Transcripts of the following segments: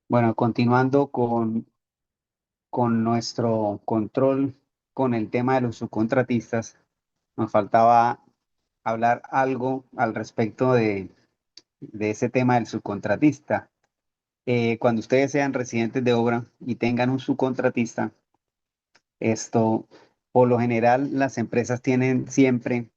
Bueno, continuando con nuestro control con el tema de los subcontratistas, nos faltaba hablar algo al respecto de ese tema del subcontratista. Cuando ustedes sean residentes de obra y tengan un subcontratista, esto, por lo general, las empresas tienen siempre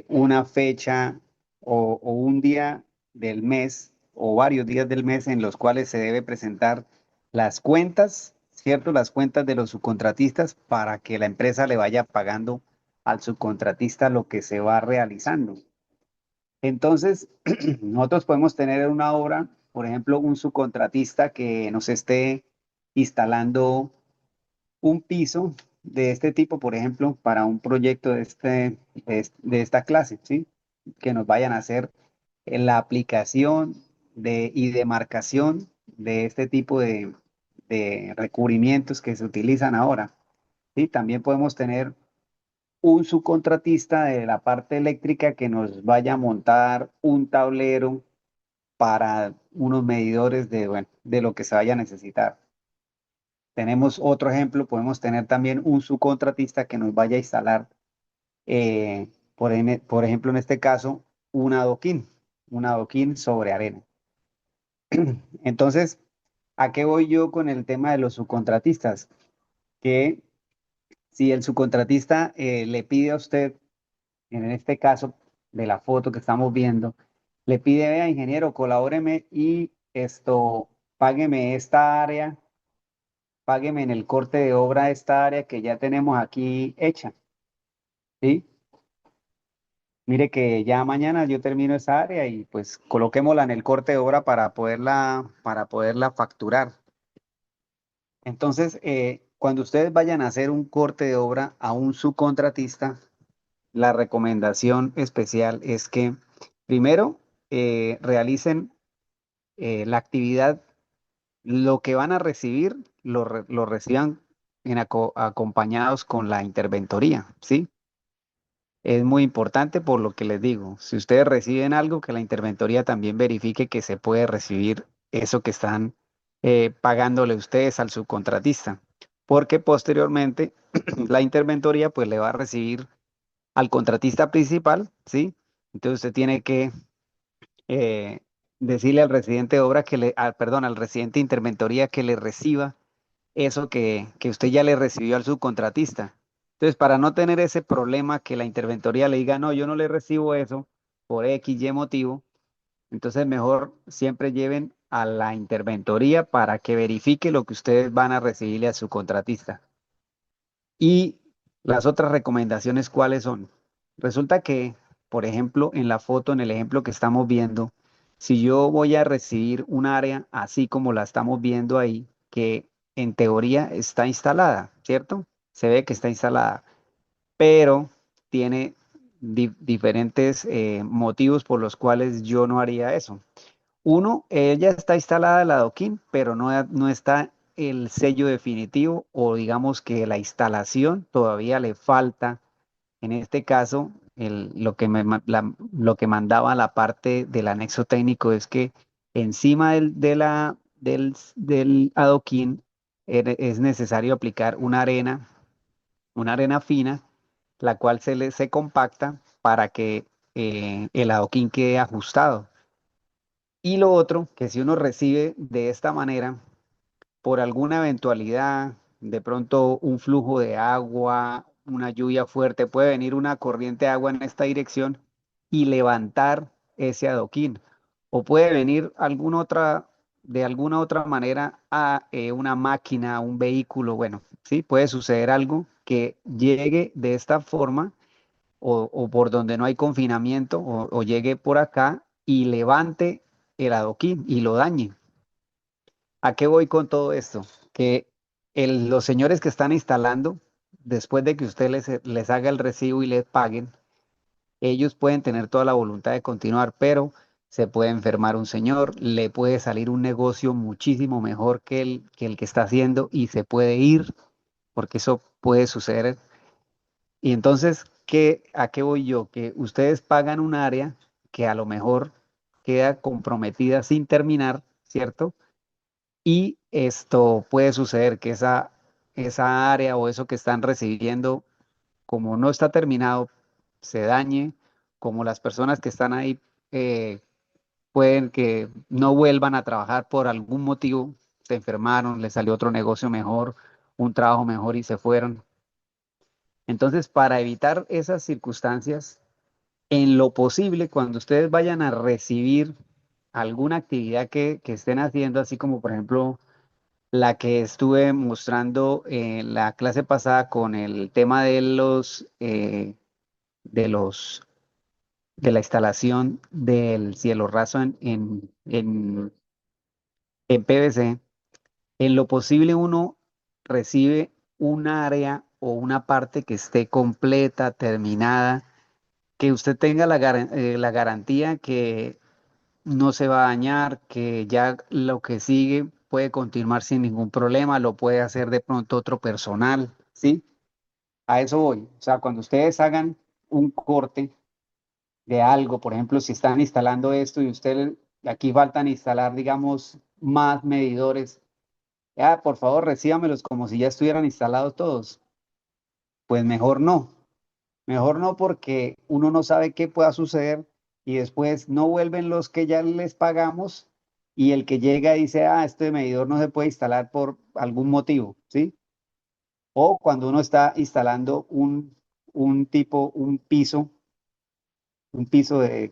una fecha o un día del mes o varios días del mes en los cuales se debe presentar las cuentas, ¿cierto? Las cuentas de los subcontratistas para que la empresa le vaya pagando al subcontratista lo que se va realizando. Entonces, nosotros podemos tener una obra, por ejemplo, un subcontratista que nos esté instalando un piso de este tipo, por ejemplo, para un proyecto de esta clase, ¿sí? Que nos vayan a hacer la aplicación y demarcación de este tipo de recubrimientos que se utilizan ahora, ¿sí? También podemos tener un subcontratista de la parte eléctrica que nos vaya a montar un tablero para unos medidores de, bueno, de lo que se vaya a necesitar. Tenemos otro ejemplo, podemos tener también un subcontratista que nos vaya a instalar, por ejemplo, en este caso, un adoquín sobre arena. Entonces, ¿a qué voy yo con el tema de los subcontratistas? Que si el subcontratista le pide a usted, en este caso de la foto que estamos viendo, le pide, vea, ingeniero, colabóreme y págueme esta área, págueme en el corte de obra esta área que ya tenemos aquí hecha, ¿sí? Mire que ya mañana yo termino esa área y pues coloquémosla en el corte de obra para poderla facturar. Entonces, cuando ustedes vayan a hacer un corte de obra a un subcontratista, la recomendación especial es que primero realicen la actividad, lo que van a recibir, lo reciban acompañados con la interventoría, ¿sí? Es muy importante por lo que les digo. Si ustedes reciben algo, que la interventoría también verifique que se puede recibir eso que están pagándole ustedes al subcontratista. Porque posteriormente la interventoría pues le va a recibir al contratista principal, ¿sí? Entonces usted tiene que eh, decirle al residente de obra perdón, al residente de interventoría que le reciba eso que usted ya le recibió al subcontratista. Entonces, para no tener ese problema que la interventoría le diga, no, yo no le recibo eso por X, Y motivo, entonces mejor siempre lleven a la interventoría para que verifique lo que ustedes van a recibirle a su contratista. Y las otras recomendaciones, ¿cuáles son? Resulta que, por ejemplo, en la foto, en el ejemplo que estamos viendo, si yo voy a recibir un área así como la estamos viendo ahí, que en teoría está instalada, ¿cierto? Se ve que está instalada, pero tiene diferentes motivos por los cuales yo no haría eso. Uno, ella está instalada el adoquín, pero no está el sello definitivo o digamos que la instalación todavía le falta. En este caso, lo que mandaba la parte del anexo técnico es que encima del adoquín es necesario aplicar una arena fina, la cual se compacta para que el adoquín quede ajustado. Y lo otro, que si uno recibe de esta manera, por alguna eventualidad, de pronto un flujo de agua, una lluvia fuerte, puede venir una corriente de agua en esta dirección y levantar ese adoquín. O puede venir de alguna otra manera a una máquina, un vehículo, bueno, sí, puede suceder algo que llegue de esta forma o por donde no hay confinamiento o llegue por acá y levante el adoquín y lo dañe. ¿A qué voy con todo esto? Que los señores que están instalando, después de que usted les haga el recibo y les paguen, ellos pueden tener toda la voluntad de continuar, pero se puede enfermar un señor, le puede salir un negocio muchísimo mejor que el que está haciendo y se puede ir, porque eso puede suceder. Y entonces, ¿a qué voy yo? Que ustedes pagan un área que a lo mejor queda comprometida sin terminar, ¿cierto? y esto puede suceder que esa área o eso que están recibiendo, como no está terminado, se dañe, como las personas que están ahí eh, pueden que no vuelvan a trabajar por algún motivo, se enfermaron, les salió otro negocio mejor, un trabajo mejor y se fueron. Entonces, para evitar esas circunstancias, en lo posible, cuando ustedes vayan a recibir alguna actividad que estén haciendo, así como por ejemplo la que estuve mostrando en la clase pasada con el tema de de la instalación del cielo raso en PVC, en lo posible uno recibe un área o una parte que esté completa, terminada, que usted tenga la garantía que no se va a dañar, que ya lo que sigue puede continuar sin ningún problema, lo puede hacer de pronto otro personal, ¿sí? A eso voy. O sea, cuando ustedes hagan un corte de algo, por ejemplo, si están instalando esto y ustedes, aquí faltan instalar, digamos, más medidores, por favor, recíbamelos como si ya estuvieran instalados todos. Pues mejor no porque uno no sabe qué pueda suceder y después no vuelven los que ya les pagamos y el que llega dice, este medidor no se puede instalar por algún motivo, ¿sí? O cuando uno está instalando un piso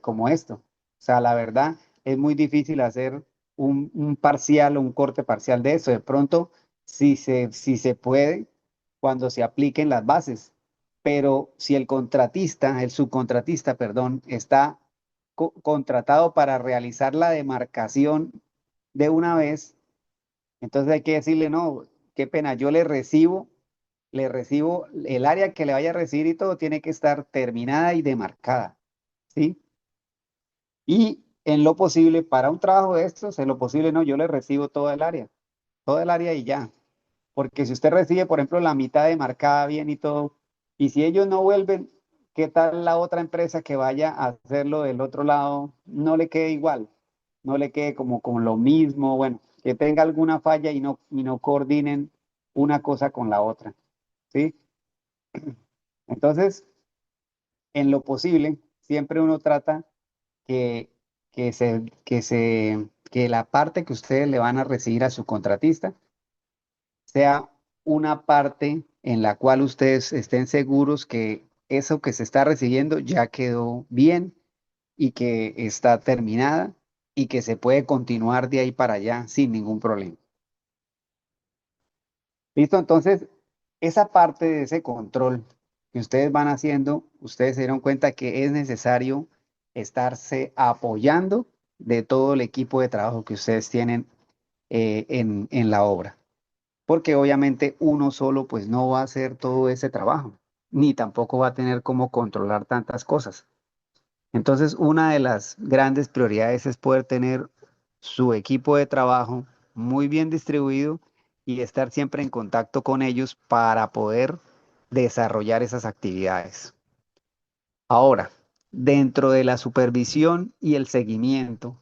como esto. O sea, la verdad es muy difícil hacer un parcial o un corte parcial de eso. De pronto, si se puede, cuando se apliquen las bases. Pero si el subcontratista, perdón, está contratado para realizar la demarcación de una vez, entonces hay que decirle, no, qué pena, yo le recibo el área que le vaya a recibir y todo tiene que estar terminada y demarcada, ¿sí? Y en lo posible, para un trabajo de estos, en lo posible no, yo le recibo toda el área y ya. Porque si usted recibe, por ejemplo, la mitad de marcada bien y todo, y si ellos no vuelven, ¿qué tal la otra empresa que vaya a hacerlo del otro lado? No le quede igual, no le quede como con lo mismo, bueno, que tenga alguna falla y no coordinen una cosa con la otra, ¿sí? Entonces, en lo posible, siempre uno trata que, que la parte que ustedes le van a recibir a su contratista sea una parte en la cual ustedes estén seguros que eso que se está recibiendo ya quedó bien y que está terminada y que se puede continuar de ahí para allá sin ningún problema. ¿Listo? Entonces, esa parte de ese control que ustedes van haciendo, ustedes se dieron cuenta que es necesario estarse apoyando de todo el equipo de trabajo que ustedes tienen en la obra. Porque obviamente uno solo pues no va a hacer todo ese trabajo, ni tampoco va a tener cómo controlar tantas cosas. Entonces, una de las grandes prioridades es poder tener su equipo de trabajo muy bien distribuido y estar siempre en contacto con ellos para poder desarrollar esas actividades. Ahora, dentro de la supervisión y el seguimiento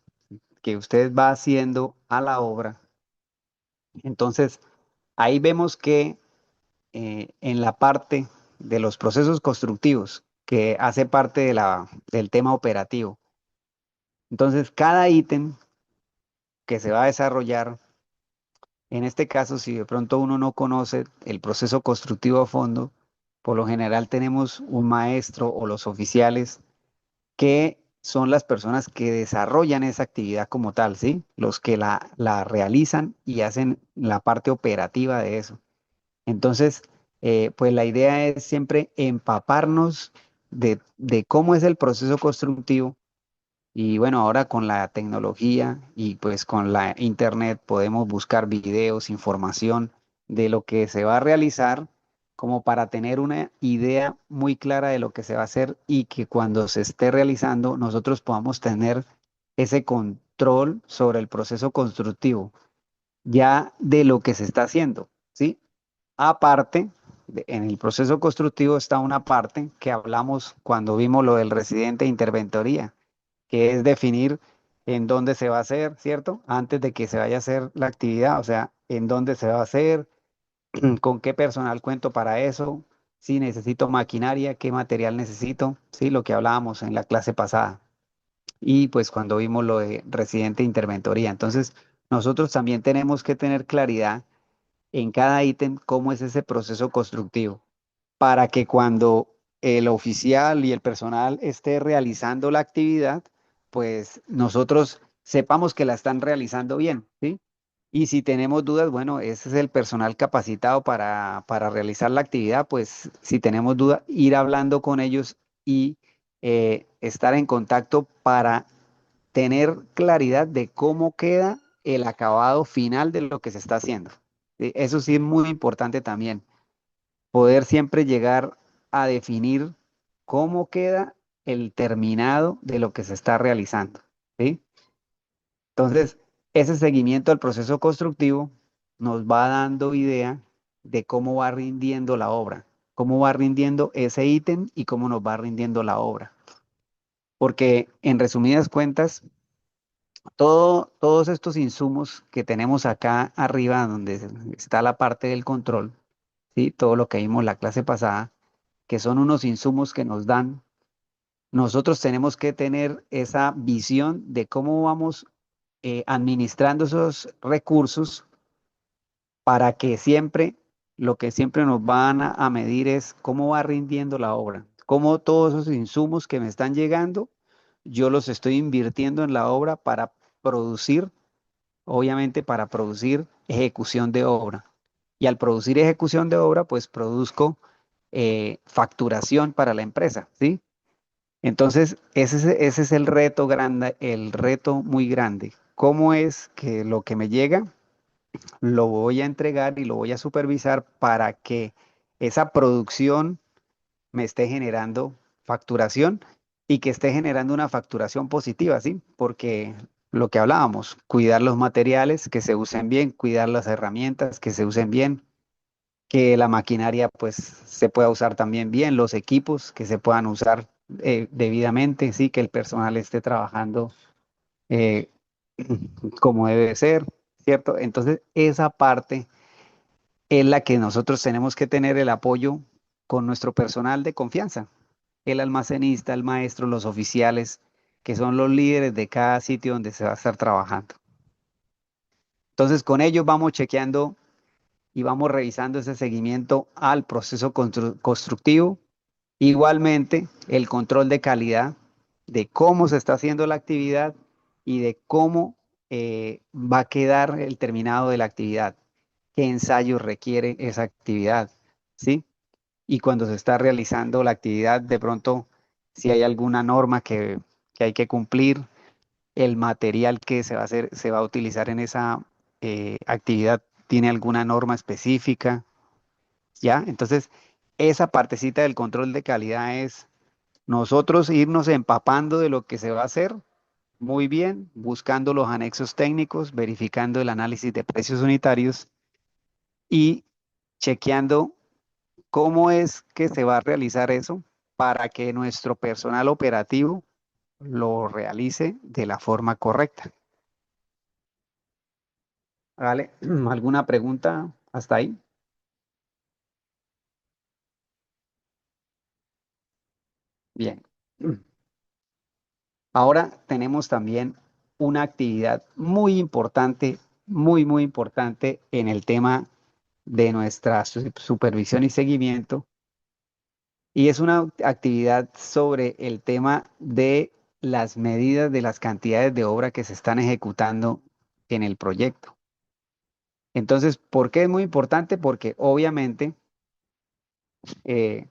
que usted va haciendo a la obra, entonces ahí vemos que en la parte de los procesos constructivos, que hace parte de del tema operativo. Entonces, cada ítem que se va a desarrollar, en este caso, si de pronto uno no conoce el proceso constructivo a fondo, por lo general tenemos un maestro o los oficiales que son las personas que desarrollan esa actividad como tal, ¿sí? Los que la realizan y hacen la parte operativa de eso. Entonces, pues la idea es siempre empaparnos de cómo es el proceso constructivo y bueno, ahora con la tecnología y pues con la internet podemos buscar videos, información de lo que se va a realizar como para tener una idea muy clara de lo que se va a hacer y que cuando se esté realizando nosotros podamos tener ese control sobre el proceso constructivo ya de lo que se está haciendo, ¿sí? Aparte, en el proceso constructivo está una parte que hablamos cuando vimos lo del residente de interventoría, que es definir en dónde se va a hacer, ¿cierto? Antes de que se vaya a hacer la actividad, o sea, en dónde se va a hacer, con qué personal cuento para eso, si necesito maquinaria, qué material necesito, sí, lo que hablábamos en la clase pasada. Y pues cuando vimos lo de residente e interventoría. Entonces, nosotros también tenemos que tener claridad en cada ítem cómo es ese proceso constructivo, para que cuando el oficial y el personal esté realizando la actividad, pues nosotros sepamos que la están realizando bien, ¿sí? Y si tenemos dudas, bueno, ese es el personal capacitado para realizar la actividad, pues si tenemos dudas, ir hablando con ellos y estar en contacto para tener claridad de cómo queda el acabado final de lo que se está haciendo. ¿Sí? Eso sí es muy importante también, poder siempre llegar a definir cómo queda el terminado de lo que se está realizando. ¿Sí? Entonces, ese seguimiento al proceso constructivo nos va dando idea de cómo va rindiendo la obra, cómo va rindiendo ese ítem y cómo nos va rindiendo la obra. Porque en resumidas cuentas, todos estos insumos que tenemos acá arriba, donde está la parte del control, ¿sí? Todo lo que vimos la clase pasada, que son unos insumos que nos dan, nosotros tenemos que tener esa visión de cómo vamos administrando esos recursos para que siempre, lo que siempre nos van a medir es cómo va rindiendo la obra, cómo todos esos insumos que me están llegando, yo los estoy invirtiendo en la obra para producir, obviamente para producir ejecución de obra. Y al producir ejecución de obra, pues produzco facturación para la empresa, ¿sí? Entonces, ese es el reto grande, el reto muy grande. ¿Cómo es que lo que me llega lo voy a entregar y lo voy a supervisar para que esa producción me esté generando facturación y que esté generando una facturación positiva, ¿sí? Porque lo que hablábamos, cuidar los materiales que se usen bien, cuidar las herramientas que se usen bien, que la maquinaria pues se pueda usar también bien, los equipos que se puedan usar debidamente, sí, que el personal esté trabajando eh, como debe ser, ¿cierto? Entonces, esa parte es la que nosotros tenemos que tener el apoyo con nuestro personal de confianza, el almacenista, el maestro, los oficiales, que son los líderes de cada sitio donde se va a estar trabajando. Entonces, con ellos vamos chequeando y vamos revisando ese seguimiento al proceso constructivo. Igualmente, el control de calidad, de cómo se está haciendo la actividad y de cómo va a quedar el terminado de la actividad, qué ensayos requiere esa actividad, ¿sí? Y cuando se está realizando la actividad, de pronto, si hay alguna norma que hay que cumplir, el material que se va a hacer, se va a utilizar en esa actividad, tiene alguna norma específica, ¿ya? Entonces, esa partecita del control de calidad es nosotros irnos empapando de lo que se va a hacer muy bien, buscando los anexos técnicos, verificando el análisis de precios unitarios y chequeando cómo es que se va a realizar eso para que nuestro personal operativo lo realice de la forma correcta. ¿Vale? ¿Alguna pregunta hasta ahí? Bien. Ahora tenemos también una actividad muy importante, muy importante en el tema de nuestra supervisión y seguimiento, y es una actividad sobre el tema de las medidas de las cantidades de obra que se están ejecutando en el proyecto. Entonces, ¿por qué es muy importante? Porque obviamente eh,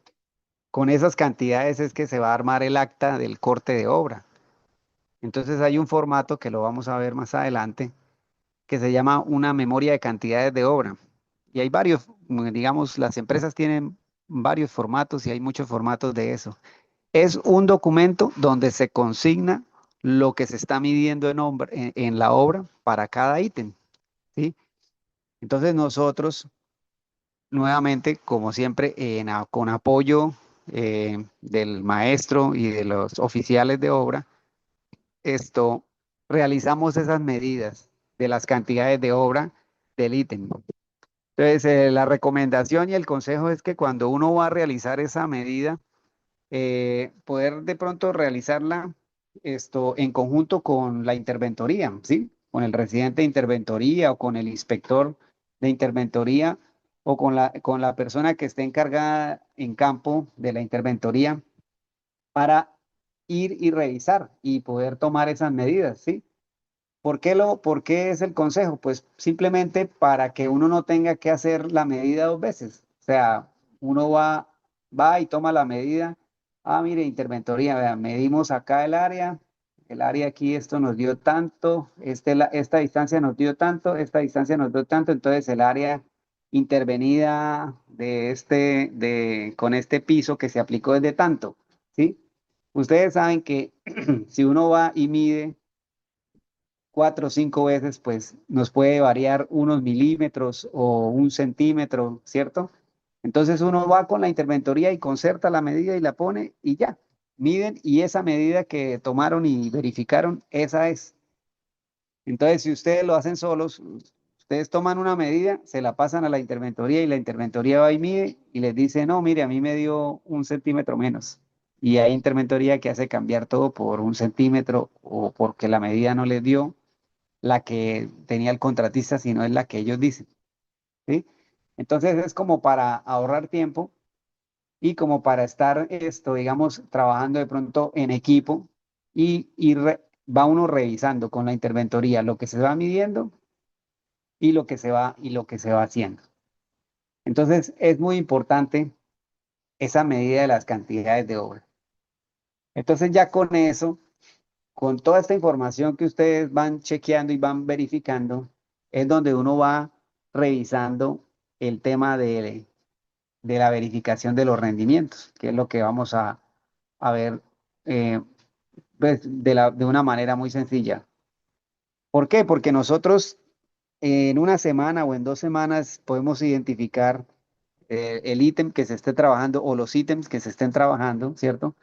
con esas cantidades es que se va a armar el acta del corte de obra. Entonces hay un formato que lo vamos a ver más adelante que se llama una memoria de cantidades de obra. Y hay varios, digamos, las empresas tienen varios formatos y hay muchos formatos de eso. Es un documento donde se consigna lo que se está midiendo en la obra para cada ítem, ¿sí? Entonces nosotros, nuevamente, como siempre, con apoyo del maestro y de los oficiales de obra, esto realizamos esas medidas de las cantidades de obra del ítem. Entonces, la recomendación y el consejo es que cuando uno va a realizar esa medida, poder de pronto realizarla esto en conjunto con la interventoría, ¿sí? Con el residente de interventoría o con el inspector de interventoría o con la persona que esté encargada en campo de la interventoría para ir y revisar y poder tomar esas medidas, ¿sí? ¿Por qué es el consejo? Pues simplemente para que uno no tenga que hacer la medida dos veces. O sea, uno va y toma la medida. Ah, mire, interventoría, vea, medimos acá el área aquí esto nos dio tanto, esta distancia nos dio tanto, esta distancia nos dio tanto, entonces el área intervenida con este piso que se aplicó es de tanto, ¿sí? Ustedes saben que si uno va y mide 4 o 5 veces, pues nos puede variar unos milímetros o un centímetro, ¿cierto? Entonces uno va con la interventoría y concerta la medida y la pone y ya, miden y esa medida que tomaron y verificaron, esa es. Entonces, si ustedes lo hacen solos, ustedes toman una medida, se la pasan a la interventoría y la interventoría va y mide y les dice, no, mire, a mí me dio un centímetro menos. Y hay interventoría que hace cambiar todo por un centímetro o porque la medida no les dio la que tenía el contratista, sino es la que ellos dicen, ¿sí? Entonces es como para ahorrar tiempo y como para estar esto, digamos, trabajando de pronto en equipo va uno revisando con la interventoría lo que se va midiendo y lo que se va haciendo. Entonces es muy importante esa medida de las cantidades de obra. Entonces ya con eso, con toda esta información que ustedes van chequeando y van verificando, es donde uno va revisando el tema de la verificación de los rendimientos, que es lo que vamos a ver pues, de una manera muy sencilla. ¿Por qué? Porque nosotros en una semana o en 2 semanas podemos identificar el ítem que se esté trabajando o los ítems que se estén trabajando, ¿cierto?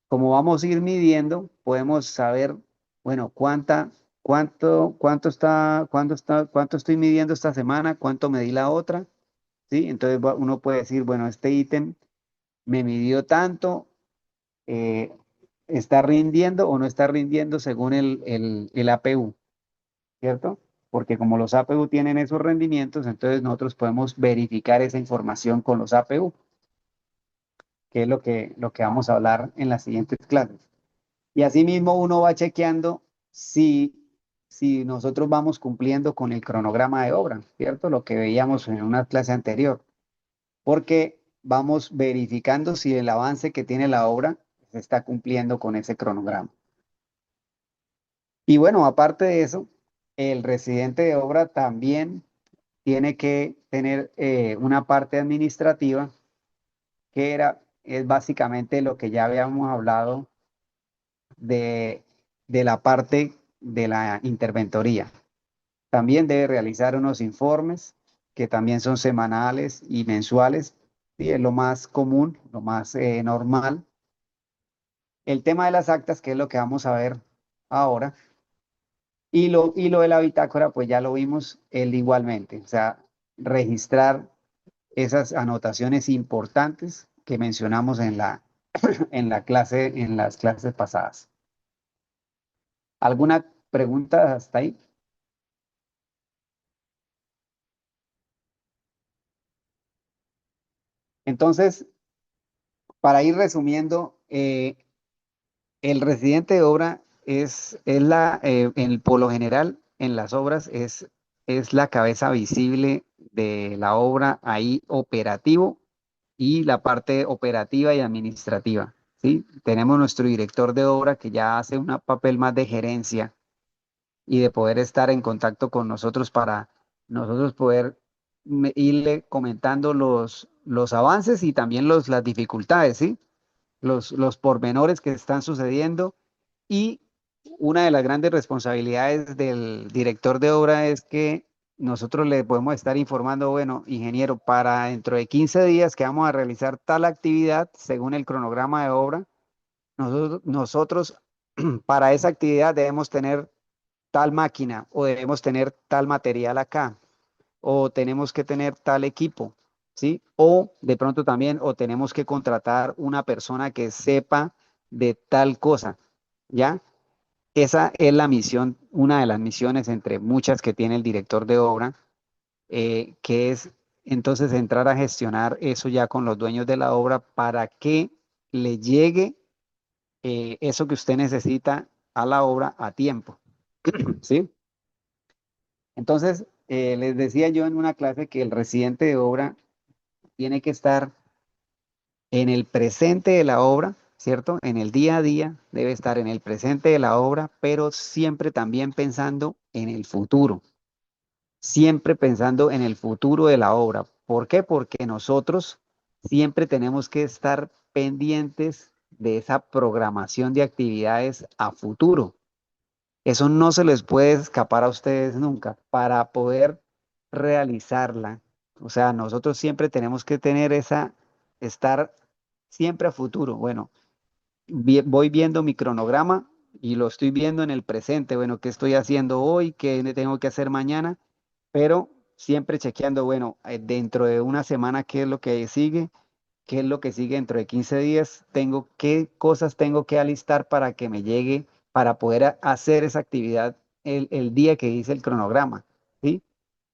Como vamos a ir midiendo, podemos saber, bueno, cuánto estoy midiendo esta semana, cuánto medí la otra, ¿sí? Entonces uno puede decir, bueno, este ítem me midió tanto, eh, está rindiendo o no está rindiendo según el APU, ¿cierto? Porque como los APU tienen esos rendimientos, entonces nosotros podemos verificar esa información con los APU, que es lo que vamos a hablar en las siguientes clases. Y asimismo uno va chequeando si nosotros vamos cumpliendo con el cronograma de obra, ¿cierto? Lo que veíamos en una clase anterior, porque vamos verificando si el avance que tiene la obra se está cumpliendo con ese cronograma. Y bueno, aparte de eso, el residente de obra también tiene que tener una parte administrativa es básicamente lo que ya habíamos hablado de la parte de la interventoría. También debe realizar unos informes que también son semanales y mensuales, y es lo más común, lo más normal. El tema de las actas, que es lo que vamos a ver ahora, y lo de la bitácora, pues ya lo vimos él igualmente, o sea, registrar esas anotaciones importantes que mencionamos en la clase, en las clases pasadas. ¿Alguna pregunta hasta ahí? Entonces, para ir resumiendo, el residente de obra por lo general, en las obras es la cabeza visible de la obra ahí operativo y la parte operativa y administrativa, ¿sí? Tenemos nuestro director de obra que ya hace un papel más de gerencia y de poder estar en contacto con nosotros para nosotros poder irle comentando los avances y también las dificultades, ¿sí? Los pormenores que están sucediendo y una de las grandes responsabilidades del director de obra es que nosotros le podemos estar informando, bueno, ingeniero, para dentro de 15 días que vamos a realizar tal actividad según el cronograma de obra, nosotros para esa actividad debemos tener tal máquina o debemos tener tal material acá o tenemos que tener tal equipo, ¿sí? O de pronto también, o tenemos que contratar una persona que sepa de tal cosa, ¿ya? Esa es la misión, una de las misiones entre muchas que tiene el director de obra, que es entonces entrar a gestionar eso ya con los dueños de la obra para que le llegue eso que usted necesita a la obra a tiempo, ¿sí? Entonces, les decía yo en una clase que el residente de obra tiene que estar en el presente de la obra, ¿cierto? En el día a día debe estar en el presente de la obra, pero siempre también pensando en el futuro, siempre pensando en el futuro de la obra. ¿Por qué? Porque nosotros siempre tenemos que estar pendientes de esa programación de actividades a futuro. Eso no se les puede escapar a ustedes nunca para poder realizarla. O sea, nosotros siempre tenemos que tener estar siempre a futuro. Bueno, voy viendo mi cronograma y lo estoy viendo en el presente. Bueno, ¿qué estoy haciendo hoy? ¿Qué tengo que hacer mañana? Pero siempre chequeando, bueno, dentro de una semana, ¿qué es lo que sigue? ¿Qué es lo que sigue dentro de 15 días? ¿Qué cosas tengo que alistar para que me llegue, para poder hacer esa actividad el día que dice el cronograma? ¿Sí?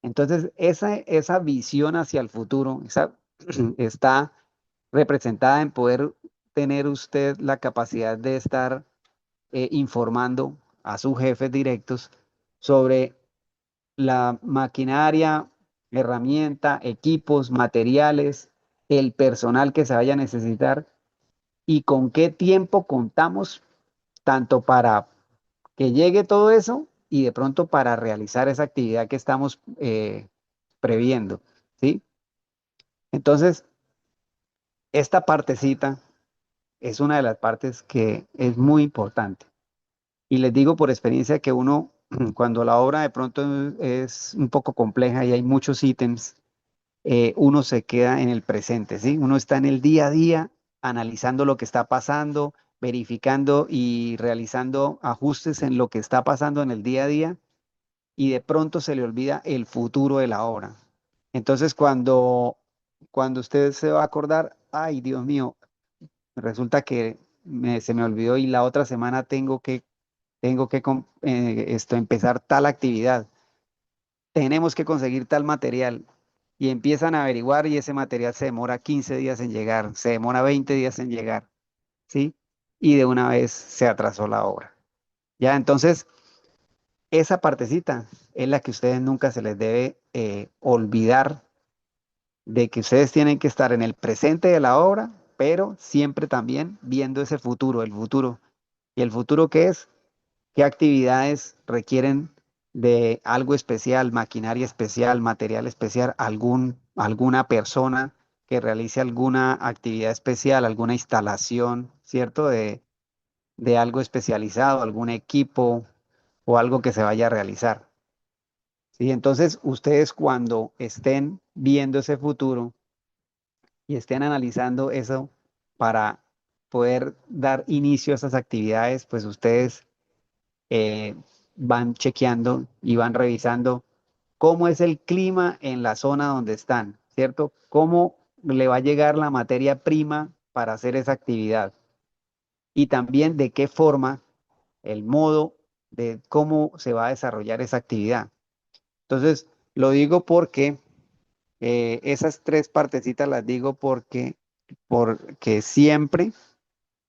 Entonces, esa visión hacia el futuro, está representada en poder tener usted la capacidad de estar informando a sus jefes directos sobre la maquinaria, herramienta, equipos, materiales, el personal que se vaya a necesitar y con qué tiempo contamos tanto para que llegue todo eso y de pronto para realizar esa actividad que estamos previendo, ¿sí? Entonces, esta partecita es una de las partes que es muy importante. Y les digo por experiencia que uno, cuando la obra de pronto es un poco compleja y hay muchos ítems, uno se queda en el presente, ¿sí? Uno está en el día a día analizando lo que está pasando, verificando y realizando ajustes en lo que está pasando en el día a día y de pronto se le olvida el futuro de la obra. Entonces, cuando usted se va a acordar, ay, Dios mío, resulta que se me olvidó y la otra semana tengo que empezar tal actividad, tenemos que conseguir tal material y empiezan a averiguar y ese material se demora 15 días en llegar, se demora 20 días en llegar, ¿sí? Y de una vez se atrasó la obra. Ya, entonces, esa partecita es la que ustedes nunca se les debe olvidar de que ustedes tienen que estar en el presente de la obra, pero siempre también viendo ese futuro, el futuro. ¿Y el futuro qué es? ¿Qué actividades requieren de algo especial, maquinaria especial, material especial, alguna persona que realice alguna actividad especial, alguna instalación, ¿cierto? De algo especializado, algún equipo o algo que se vaya a realizar. ¿Sí? Entonces, ustedes cuando estén viendo ese futuro y estén analizando eso para poder dar inicio a esas actividades, pues ustedes eh, van chequeando y van revisando cómo es el clima en la zona donde están, ¿cierto? Cómo le va a llegar la materia prima para hacer esa actividad y también de qué forma, el modo de cómo se va a desarrollar esa actividad. Entonces, lo digo porque esas tres partecitas las digo porque siempre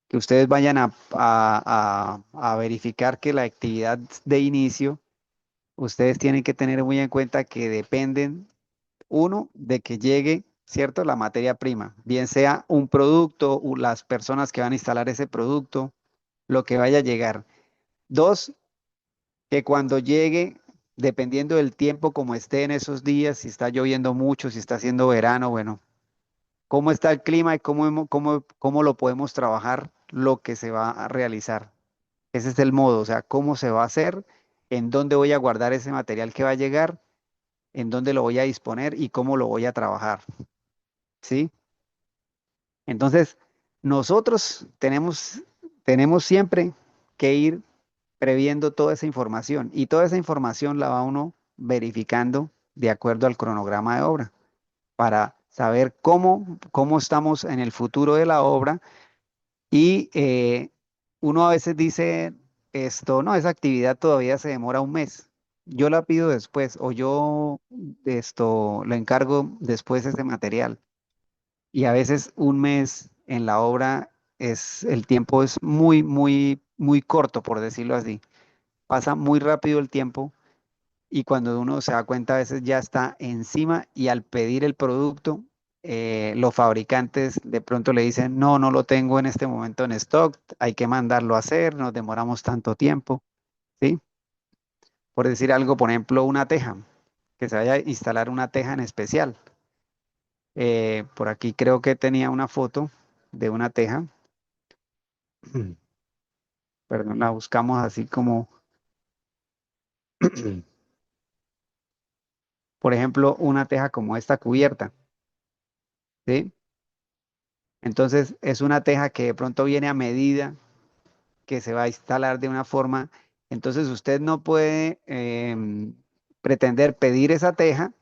que ustedes vayan a verificar que la actividad de inicio ustedes tienen que tener muy en cuenta que dependen, uno, de que llegue, ¿cierto? La materia prima, bien sea un producto, o las personas que van a instalar ese producto, lo que vaya a llegar. Dos, que cuando llegue, dependiendo del tiempo como esté en esos días, si está lloviendo mucho, si está haciendo verano, bueno, cómo está el clima y cómo lo podemos trabajar lo que se va a realizar. Ese es el modo, o sea, cómo se va a hacer, en dónde voy a guardar ese material que va a llegar en dónde lo voy a disponer y cómo lo voy a trabajar, ¿sí? Entonces, nosotros tenemos siempre que ir previendo toda esa información y toda esa información la va uno verificando de acuerdo al cronograma de obra para saber cómo estamos en el futuro de la obra y uno a veces dice esto, no, esa actividad todavía se demora un mes. Yo la pido después o yo esto le encargo después ese material. Y a veces un mes en la obra el tiempo es muy corto, por decirlo así. Pasa muy rápido el tiempo y cuando uno se da cuenta a veces ya está encima y al pedir el producto, los fabricantes de pronto le dicen, no, no lo tengo en este momento en stock, hay que mandarlo a hacer, nos demoramos tanto tiempo, ¿sí? Por decir algo, por ejemplo, una teja, que se vaya a instalar una teja en especial. Por aquí creo que tenía una foto de una teja, perdón, la buscamos así como, por ejemplo, una teja como esta cubierta, ¿sí? Entonces es una teja que de pronto viene a medida que se va a instalar de una forma. Entonces usted no puede pretender pedir esa teja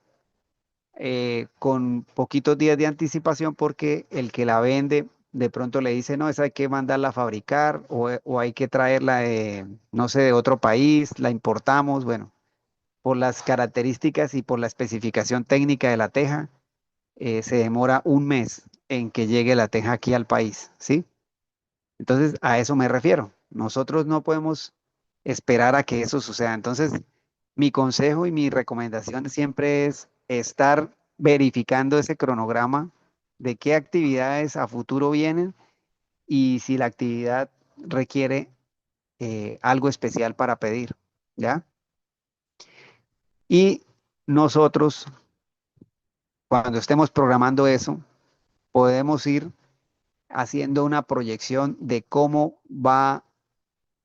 con poquitos días de anticipación porque el que la vende de pronto le dice, no, esa hay que mandarla a fabricar o hay que traerla de, no sé, de otro país, la importamos. Bueno, por las características y por la especificación técnica de la teja, se demora un mes en que llegue la teja aquí al país, ¿sí? Entonces, a eso me refiero. Nosotros no podemos esperar a que eso suceda. Entonces, mi consejo y mi recomendación siempre es estar verificando ese cronograma de qué actividades a futuro vienen y si la actividad requiere algo especial para pedir, ¿ya? Y nosotros, cuando estemos programando eso, podemos ir haciendo una proyección de cómo va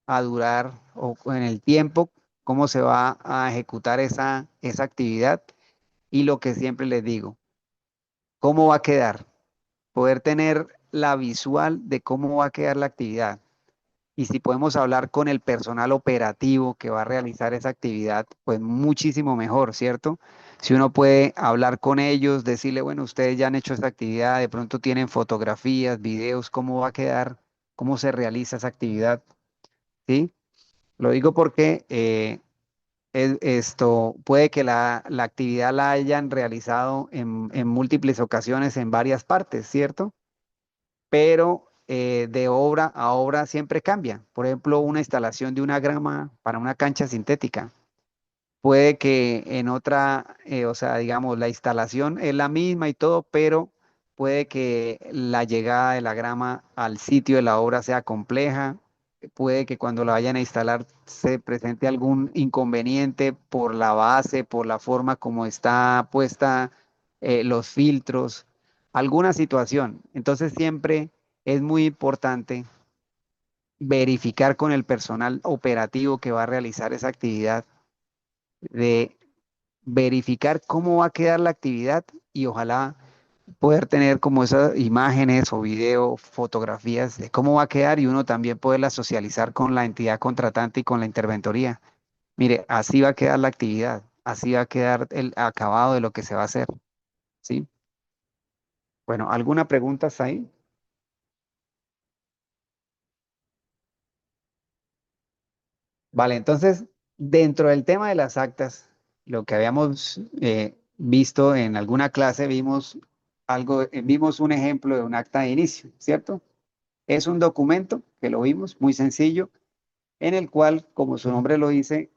a durar o en el tiempo, cómo se va a ejecutar esa actividad y lo que siempre les digo, cómo va a quedar, poder tener la visual de cómo va a quedar la actividad. Y si podemos hablar con el personal operativo que va a realizar esa actividad, pues muchísimo mejor, ¿cierto? Si uno puede hablar con ellos, decirle, bueno, ustedes ya han hecho esta actividad, de pronto tienen fotografías, videos, cómo va a quedar, cómo se realiza esa actividad, ¿sí? Lo digo porque esto puede que la actividad la hayan realizado en múltiples ocasiones en varias partes, ¿cierto? Pero de obra a obra siempre cambia. Por ejemplo, una instalación de una grama para una cancha sintética. Puede que en otra, o sea, digamos, la instalación es la misma y todo, pero puede que la llegada de la grama al sitio de la obra sea compleja. Puede que cuando la vayan a instalar se presente algún inconveniente por la base, por la forma como está puesta, los filtros, alguna situación. Entonces siempre es muy importante verificar con el personal operativo que va a realizar esa actividad de verificar cómo va a quedar la actividad y ojalá poder tener como esas imágenes o video, fotografías de cómo va a quedar y uno también poderla socializar con la entidad contratante y con la interventoría. Mire, así va a quedar la actividad, así va a quedar el acabado de lo que se va a hacer, ¿sí? Bueno, ¿alguna pregunta hasta ahí? Vale, entonces, dentro del tema de las actas, lo que habíamos visto en alguna clase, vimos algo, vimos un ejemplo de un acta de inicio, ¿cierto? Es un documento que lo vimos, muy sencillo, en el cual, como su nombre lo dice,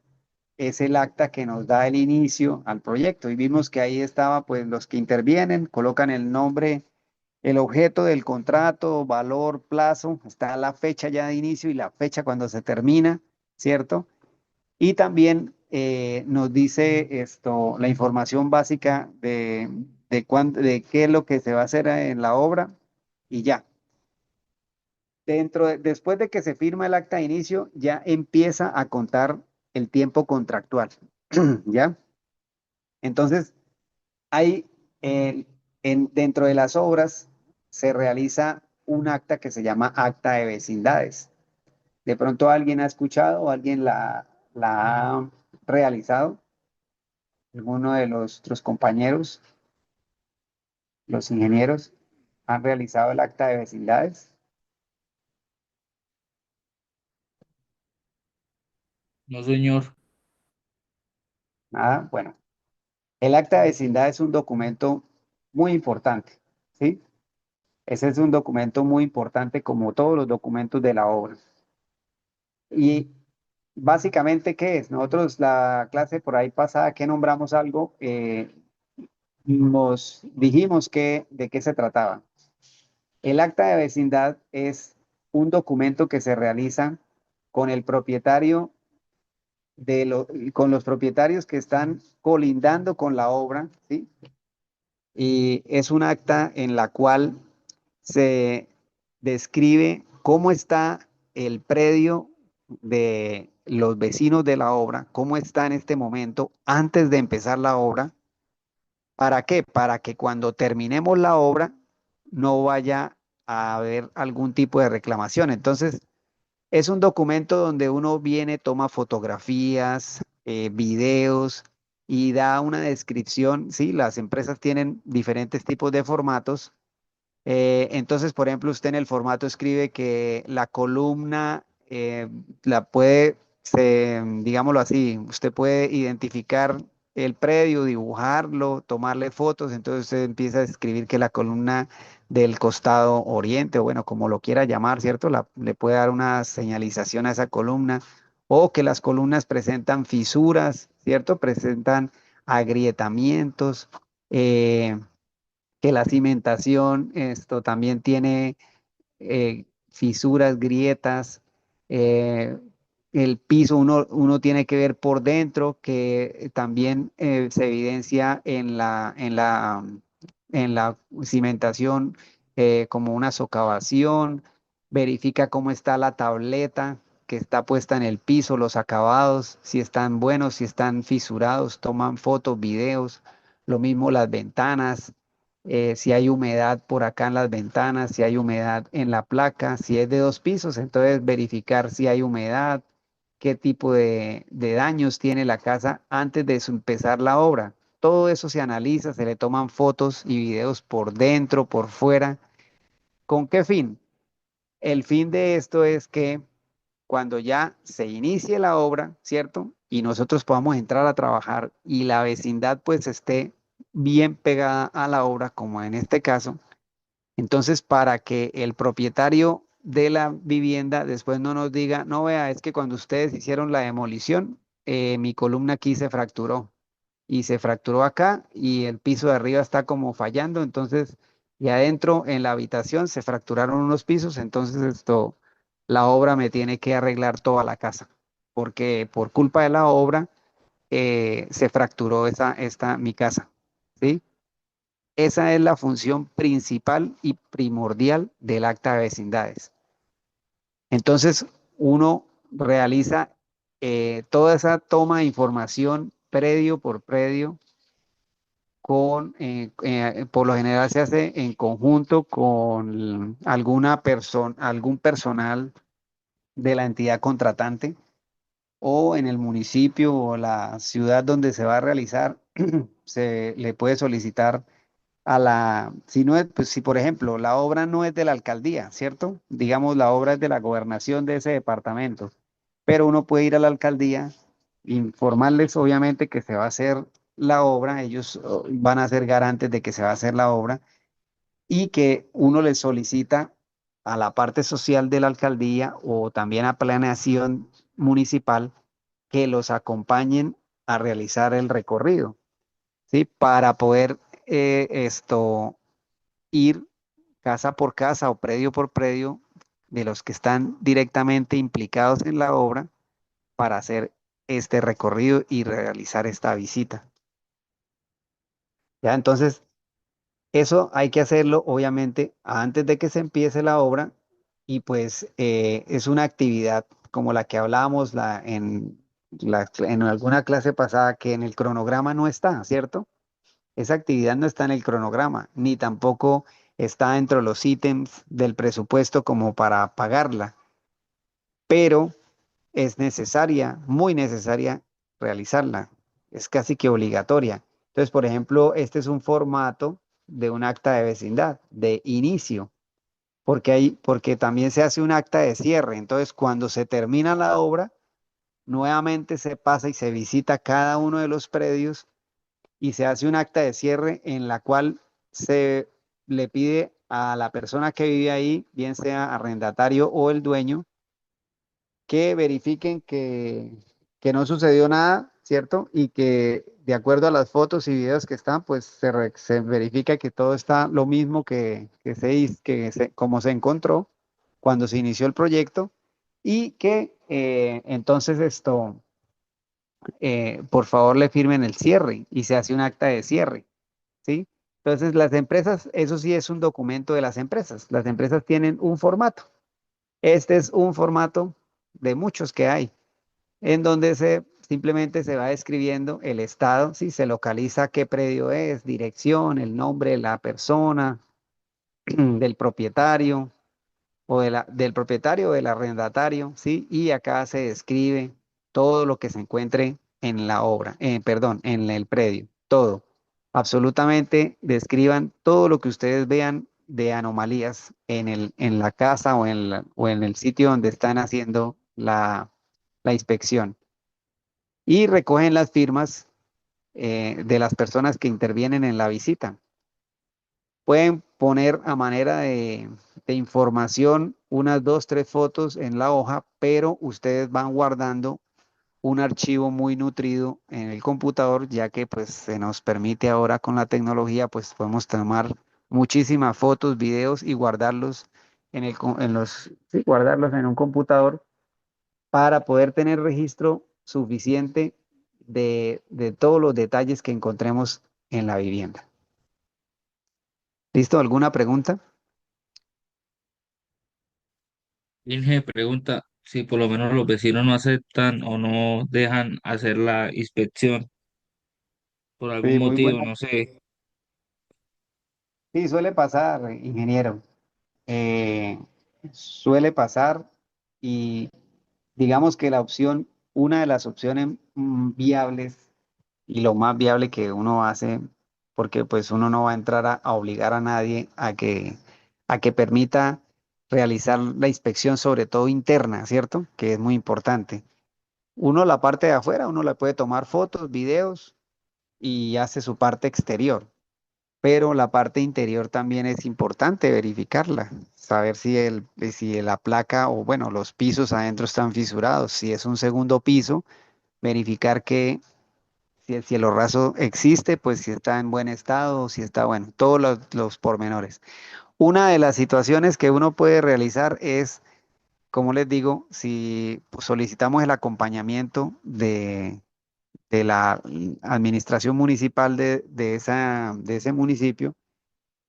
es el acta que nos da el inicio al proyecto. Y vimos que ahí estaba, pues, los que intervienen, colocan el nombre, el objeto del contrato, valor, plazo, está la fecha ya de inicio y la fecha cuando se termina, ¿cierto? Y también nos dice esto, la información básica de qué es lo que se va a hacer en la obra y ya. Después de que se firma el acta de inicio, ya empieza a contar el tiempo contractual, ¿ya? Entonces, hay, eh, dentro de las obras se realiza un acta que se llama acta de vecindades. De pronto alguien ha escuchado o alguien la ha realizado, alguno de los otros compañeros, los ingenieros, han realizado el acta de vecindades. No, señor. Nada, bueno, el acta de vecindad es un documento muy importante, ¿sí? Ese es un documento muy importante como todos los documentos de la obra. Y básicamente, ¿qué es? Nosotros, la clase por ahí pasada que nombramos algo, nos dijimos que, de qué se trataba. El acta de vecindad es un documento que se realiza con el propietario con los propietarios que están colindando con la obra, ¿sí? Y es un acta en la cual se describe cómo está el predio de los vecinos de la obra, cómo está en este momento antes de empezar la obra. ¿Para qué? Para que cuando terminemos la obra no vaya a haber algún tipo de reclamación. Entonces, es un documento donde uno viene, toma fotografías, videos y da una descripción. Sí, las empresas tienen diferentes tipos de formatos. Entonces, por ejemplo, usted en el formato escribe que la columna la puede, digámoslo así, usted puede identificar el predio, dibujarlo, tomarle fotos. Entonces usted empieza a escribir que la columna del costado oriente, o bueno, como lo quiera llamar, ¿cierto? Le puede dar una señalización a esa columna, o que las columnas presentan fisuras, ¿cierto? Presentan agrietamientos. eh, que la cimentación esto también tiene fisuras, grietas, eh, el piso uno tiene que ver por dentro, que también se evidencia en la cimentación como una socavación, verifica cómo está la tableta que está puesta en el piso, los acabados, si están buenos, si están fisurados, toman fotos, videos, lo mismo las ventanas, si hay humedad por acá en las ventanas, si hay humedad en la placa, si es de dos pisos, entonces verificar si hay humedad, qué tipo de daños tiene la casa antes de empezar la obra. Todo eso se analiza, se le toman fotos y videos por dentro, por fuera. ¿Con qué fin? El fin de esto es que cuando ya se inicie la obra, ¿cierto? Y nosotros podamos entrar a trabajar y la vecindad pues esté bien pegada a la obra, como en este caso, entonces, para que el propietario de la vivienda después no nos diga, no vea, es que cuando ustedes hicieron la demolición, mi columna aquí se fracturó y se fracturó acá y el piso de arriba está como fallando, entonces, y adentro en la habitación se fracturaron unos pisos, entonces la obra me tiene que arreglar toda la casa, porque por culpa de la obra se fracturó mi casa, ¿sí? Esa es la función principal y primordial del acta de vecindades. Entonces, uno realiza toda esa toma de información predio por predio por lo general se hace en conjunto con alguna persona, algún personal de la entidad contratante o en el municipio o la ciudad donde se va a realizar, se le puede solicitar si no es, pues si por ejemplo la obra no es de la alcaldía, ¿cierto? Digamos, la obra es de la gobernación de ese departamento, pero uno puede ir a la alcaldía, informarles obviamente que se va a hacer la obra, ellos van a ser garantes de que se va a hacer la obra y que uno les solicita a la parte social de la alcaldía o también a planeación municipal que los acompañen a realizar el recorrido, ¿sí? Para poder ir casa por casa o predio por predio de los que están directamente implicados en la obra para hacer este recorrido y realizar esta visita. Ya, entonces, eso hay que hacerlo obviamente antes de que se empiece la obra y pues es una actividad como la que hablábamos en alguna clase pasada que en el cronograma no está, ¿cierto? Esa actividad no está en el cronograma, ni tampoco está dentro de los ítems del presupuesto como para pagarla. pero es necesaria, muy necesaria realizarla. Es casi que obligatoria. Entonces, por ejemplo, este es un formato de un acta de vecindad, de inicio, porque también se hace un acta de cierre. Entonces, cuando se termina la obra, nuevamente se pasa y se visita cada uno de los predios y se hace un acta de cierre en la cual se le pide a la persona que vive ahí, bien sea arrendatario o el dueño, que verifiquen que no sucedió nada, ¿cierto? Y que de acuerdo a las fotos y videos que están, pues se verifica que todo está lo mismo como se encontró cuando se inició el proyecto y que entonces por favor le firmen el cierre y se hace un acta de cierre, ¿sí? Entonces las empresas, eso sí es un documento de las empresas. Las empresas tienen un formato. Este es un formato de muchos que hay en donde simplemente se va describiendo el estado, si se localiza qué predio es, dirección, el nombre de la persona, del propietario del propietario o del arrendatario, ¿sí? Y acá se describe todo lo que se encuentre en la obra, perdón, en el predio, todo. Absolutamente describan todo lo que ustedes vean de anomalías en la casa o en el sitio donde están haciendo la inspección y recogen las firmas de las personas que intervienen en la visita. Pueden poner a manera de información unas dos, tres fotos en la hoja, pero ustedes van guardando un archivo muy nutrido en el computador, ya que pues se nos permite ahora con la tecnología, pues podemos tomar muchísimas fotos, videos y guardarlos sí, guardarlos en un computador para poder tener registro suficiente de todos los detalles que encontremos en la vivienda. ¿Listo? ¿Alguna pregunta? Inge pregunta si por lo menos los vecinos no aceptan o no dejan hacer la inspección por algún Sí, muy motivo, buena. no sé. Sí, suele pasar, ingeniero. Eh, Suele pasar y digamos que una de las opciones viables y lo más viable que uno hace, porque pues uno no va a entrar a obligar a nadie a que permita realizar la inspección, sobre todo interna, ¿cierto? Que es muy importante. Uno la parte de afuera, uno le puede tomar fotos, videos y hace su parte exterior, pero la parte interior también es importante verificarla, saber si la placa o bueno, los pisos adentro están fisurados, si es un segundo piso, verificar que si el cielo raso existe, pues si está en buen estado, si está bueno, todos los pormenores. Una de las situaciones que uno puede realizar es, como les digo, si pues, solicitamos el acompañamiento de la administración municipal de ese municipio,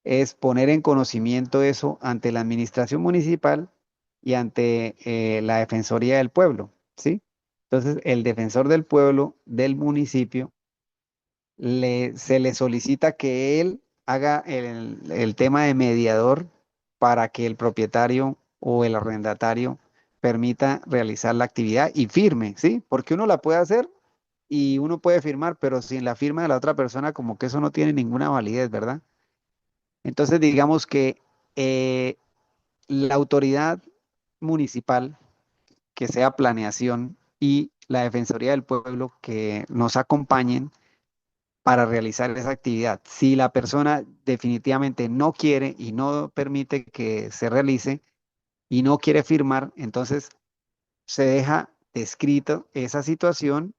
es poner en conocimiento eso ante la administración municipal y ante la Defensoría del Pueblo, ¿sí? Entonces, el defensor del pueblo del municipio se le solicita que él haga el tema de mediador para que el propietario o el arrendatario permita realizar la actividad y firme, ¿sí? Porque uno la puede hacer y uno puede firmar, pero sin la firma de la otra persona, como que eso no tiene ninguna validez, ¿verdad? Entonces, digamos que eh, la autoridad municipal, que sea planeación, y la Defensoría del Pueblo, que nos acompañen para realizar esa actividad. Si la persona definitivamente no quiere y no permite que se realice y no quiere firmar, entonces se deja descrito esa situación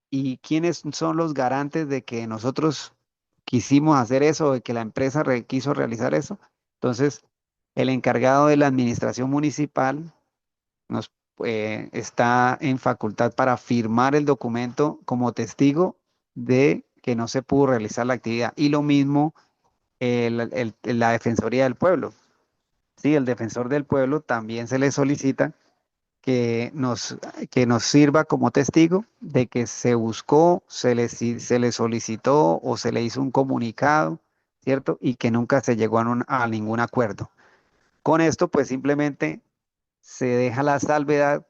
y quiénes son los garantes de que nosotros quisimos hacer eso, de que la empresa quiso realizar eso. Entonces, el encargado de la administración municipal nos está en facultad para firmar el documento como testigo de que no se pudo realizar la actividad. Y lo mismo la Defensoría del Pueblo. Sí, el defensor del pueblo también se le solicita que que nos sirva como testigo de que se buscó, se le solicitó o se le hizo un comunicado, ¿cierto? Y que nunca se llegó a ningún acuerdo. Con esto, pues simplemente se deja la salvedad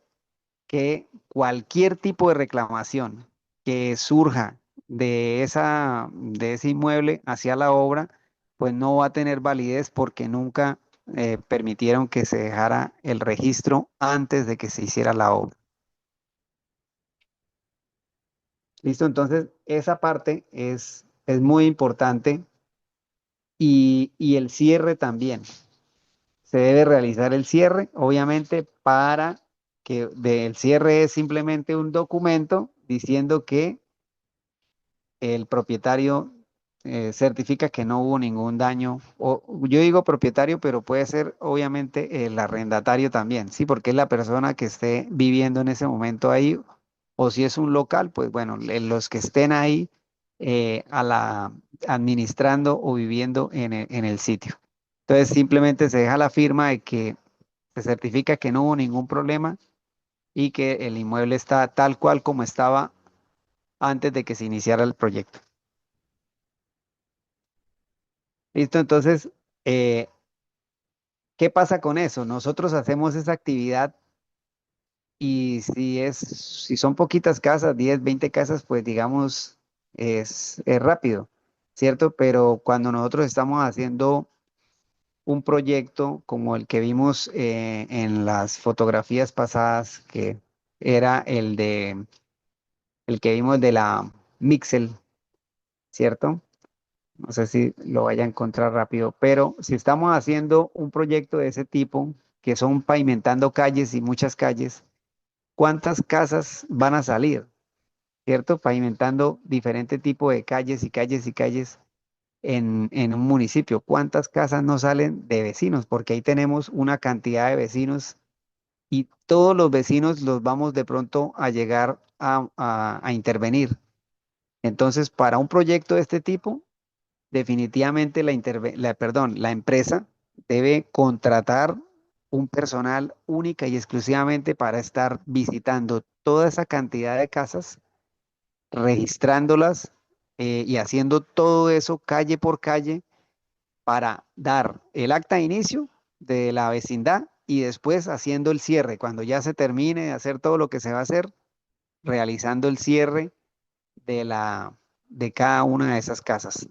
que cualquier tipo de reclamación que surja de ese inmueble hacia la obra, pues no va a tener validez porque nunca permitieron que se dejara el registro antes de que se hiciera la obra. ¿Listo? Entonces, esa parte es muy importante y el cierre también. Se debe realizar el cierre, obviamente, para que el cierre es simplemente un documento diciendo que el propietario certifica que no hubo ningún daño. O, yo digo propietario, pero puede ser obviamente el arrendatario también, sí, porque es la persona que esté viviendo en ese momento ahí. O si es un local, pues bueno, los que estén ahí administrando o viviendo en el sitio. Entonces simplemente se deja la firma de que se certifica que no hubo ningún problema y que el inmueble está tal cual como estaba antes de que se iniciara el proyecto. ¿Listo? Entonces, eh, ¿qué pasa con eso? Nosotros hacemos esa actividad y si son poquitas casas, 10, 20 casas, pues digamos, es rápido, ¿cierto? Pero cuando nosotros estamos haciendo un proyecto como el que vimos en las fotografías pasadas, que era el que vimos de la Mixel, ¿cierto? No sé si lo vaya a encontrar rápido, pero si estamos haciendo un proyecto de ese tipo, que son pavimentando calles y muchas calles, ¿cuántas casas van a salir? ¿Cierto? Pavimentando diferente tipo de calles y calles y calles en un municipio. ¿Cuántas casas no salen de vecinos? Porque ahí tenemos una cantidad de vecinos y todos los vecinos los vamos de pronto a llegar a intervenir. Entonces, para un proyecto de este tipo, definitivamente la empresa debe contratar un personal única y exclusivamente para estar visitando toda esa cantidad de casas, registrándolas y haciendo todo eso calle por calle para dar el acta de inicio de la vecindad y después haciendo el cierre. Cuando ya se termine de hacer todo lo que se va a hacer, realizando el cierre de cada una de esas casas.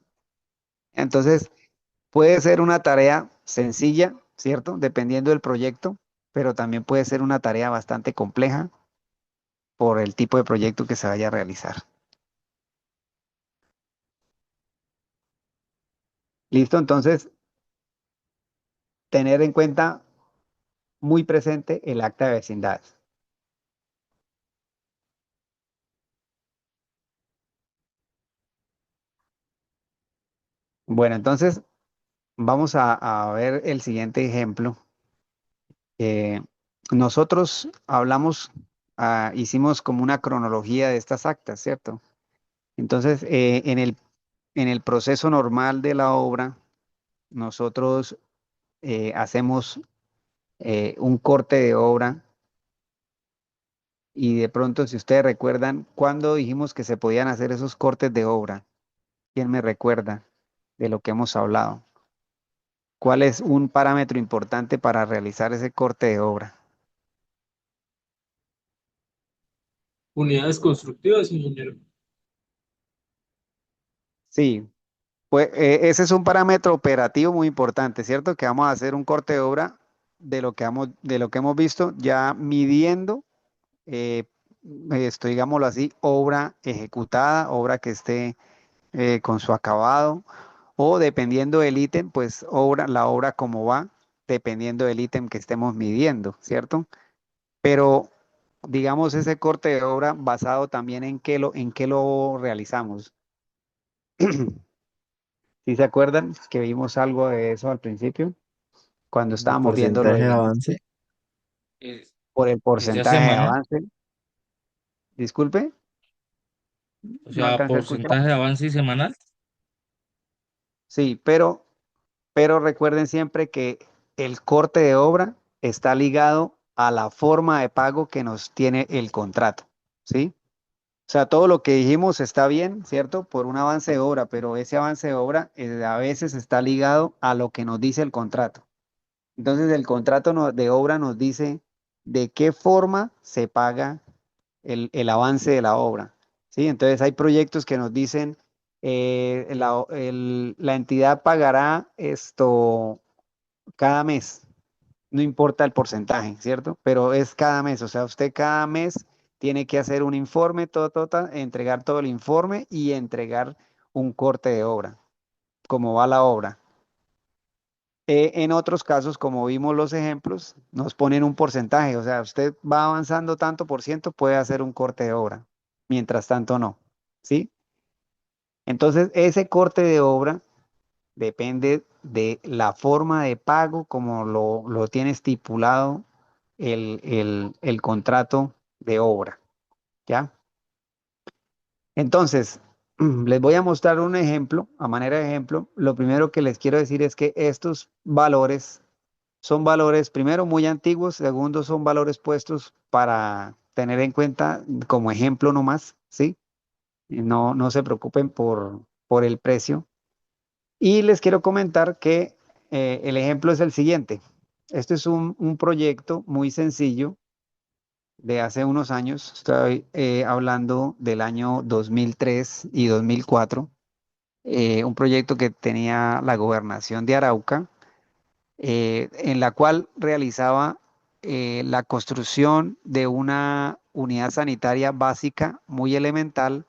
Entonces, puede ser una tarea sencilla, ¿cierto? Dependiendo del proyecto, pero también puede ser una tarea bastante compleja por el tipo de proyecto que se vaya a realizar. ¿Listo? Entonces, tener en cuenta muy presente el acta de vecindad. Bueno, entonces vamos a ver el siguiente ejemplo. Eh, nosotros hablamos, hicimos como una cronología de estas actas, ¿cierto? Entonces, en el proceso normal de la obra, nosotros hacemos un corte de obra y de pronto, si ustedes recuerdan, ¿cuándo dijimos que se podían hacer esos cortes de obra? ¿Quién me recuerda de lo que hemos hablado? ¿Cuál es un parámetro importante para realizar ese corte de obra? Unidades constructivas, ingeniero. Sí, pues ese es un parámetro operativo muy importante, ¿cierto? Que vamos a hacer un corte de obra de lo que hemos visto, ya midiendo eh, esto, digámoslo así, obra ejecutada, obra que esté con su acabado, o dependiendo del ítem, pues la obra como va, dependiendo del ítem que estemos midiendo, ¿cierto? Pero digamos ese corte de obra basado también en qué lo realizamos. ¿Sí se acuerdan que vimos algo de eso al principio? Cuando El estábamos viendo lo porcentaje de de avance. Eh, por el ¿Es ya porcentaje de semanal? avance. Disculpe, O no sea, alcancé a escuchar. porcentaje de avance y semanal. Sí, pero recuerden siempre que el corte de obra está ligado a la forma de pago que nos tiene el contrato, ¿sí? O sea, todo lo que dijimos está bien, ¿cierto? Por un avance de obra, pero ese avance de obra a veces está ligado a lo que nos dice el contrato. Entonces, el contrato de obra nos dice de qué forma se paga el avance de la obra. ¿Sí? Entonces hay proyectos que nos dicen, la entidad pagará esto cada mes, no importa el porcentaje, ¿cierto? Pero es cada mes, o sea, usted cada mes tiene que hacer un informe, entregar todo el informe y entregar un corte de obra, cómo va la obra. En otros casos, como vimos los ejemplos, nos ponen un porcentaje, o sea, usted va avanzando tanto por ciento, puede hacer un corte de obra, mientras tanto no, ¿sí? Entonces, ese corte de obra depende de la forma de pago, como lo tiene estipulado el contrato de obra, ¿ya? Entonces, les voy a mostrar un ejemplo, a manera de ejemplo. Lo primero que les quiero decir es que estos valores son valores, primero, muy antiguos, segundo, son valores puestos para tener en cuenta como ejemplo nomás, ¿sí? Y no se preocupen por el precio. Y les quiero comentar que el ejemplo es el siguiente. Este es un proyecto muy sencillo de hace unos años. Estoy hablando del año 2003 y 2004. Un proyecto que tenía la gobernación de Arauca, en la cual realizaba la construcción de una unidad sanitaria básica muy elemental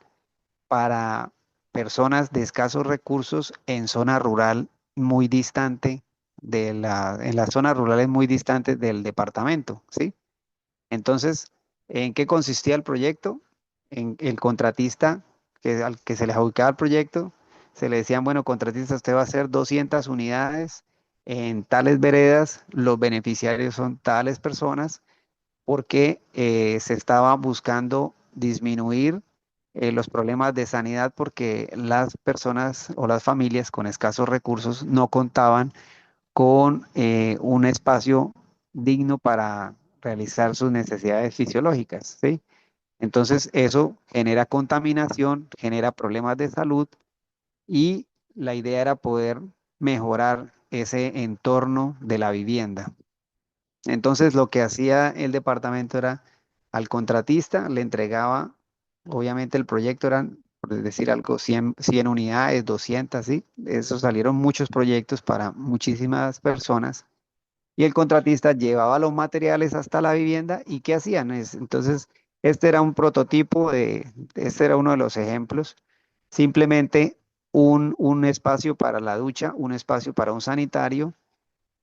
para personas de escasos recursos en zona rural muy distante en las zonas rurales muy distantes del departamento, ¿sí? Entonces, ¿en qué consistía el proyecto? En el contratista al que se le adjudicaba el proyecto, se le decían, bueno, contratista, usted va a hacer 200 unidades en tales veredas, los beneficiarios son tales personas, porque se estaba buscando disminuir los problemas de sanidad porque las personas o las familias con escasos recursos no contaban con un espacio digno para realizar sus necesidades fisiológicas, ¿sí? Entonces eso genera contaminación, genera problemas de salud y la idea era poder mejorar ese entorno de la vivienda. Entonces lo que hacía el departamento era al contratista le entregaba, obviamente el proyecto eran, por decir algo, 100 unidades, 200, ¿sí? Eso salieron muchos proyectos para muchísimas personas y el contratista llevaba los materiales hasta la vivienda y ¿qué hacían? Entonces, este era un prototipo este era uno de los ejemplos, simplemente un espacio para la ducha, un espacio para un sanitario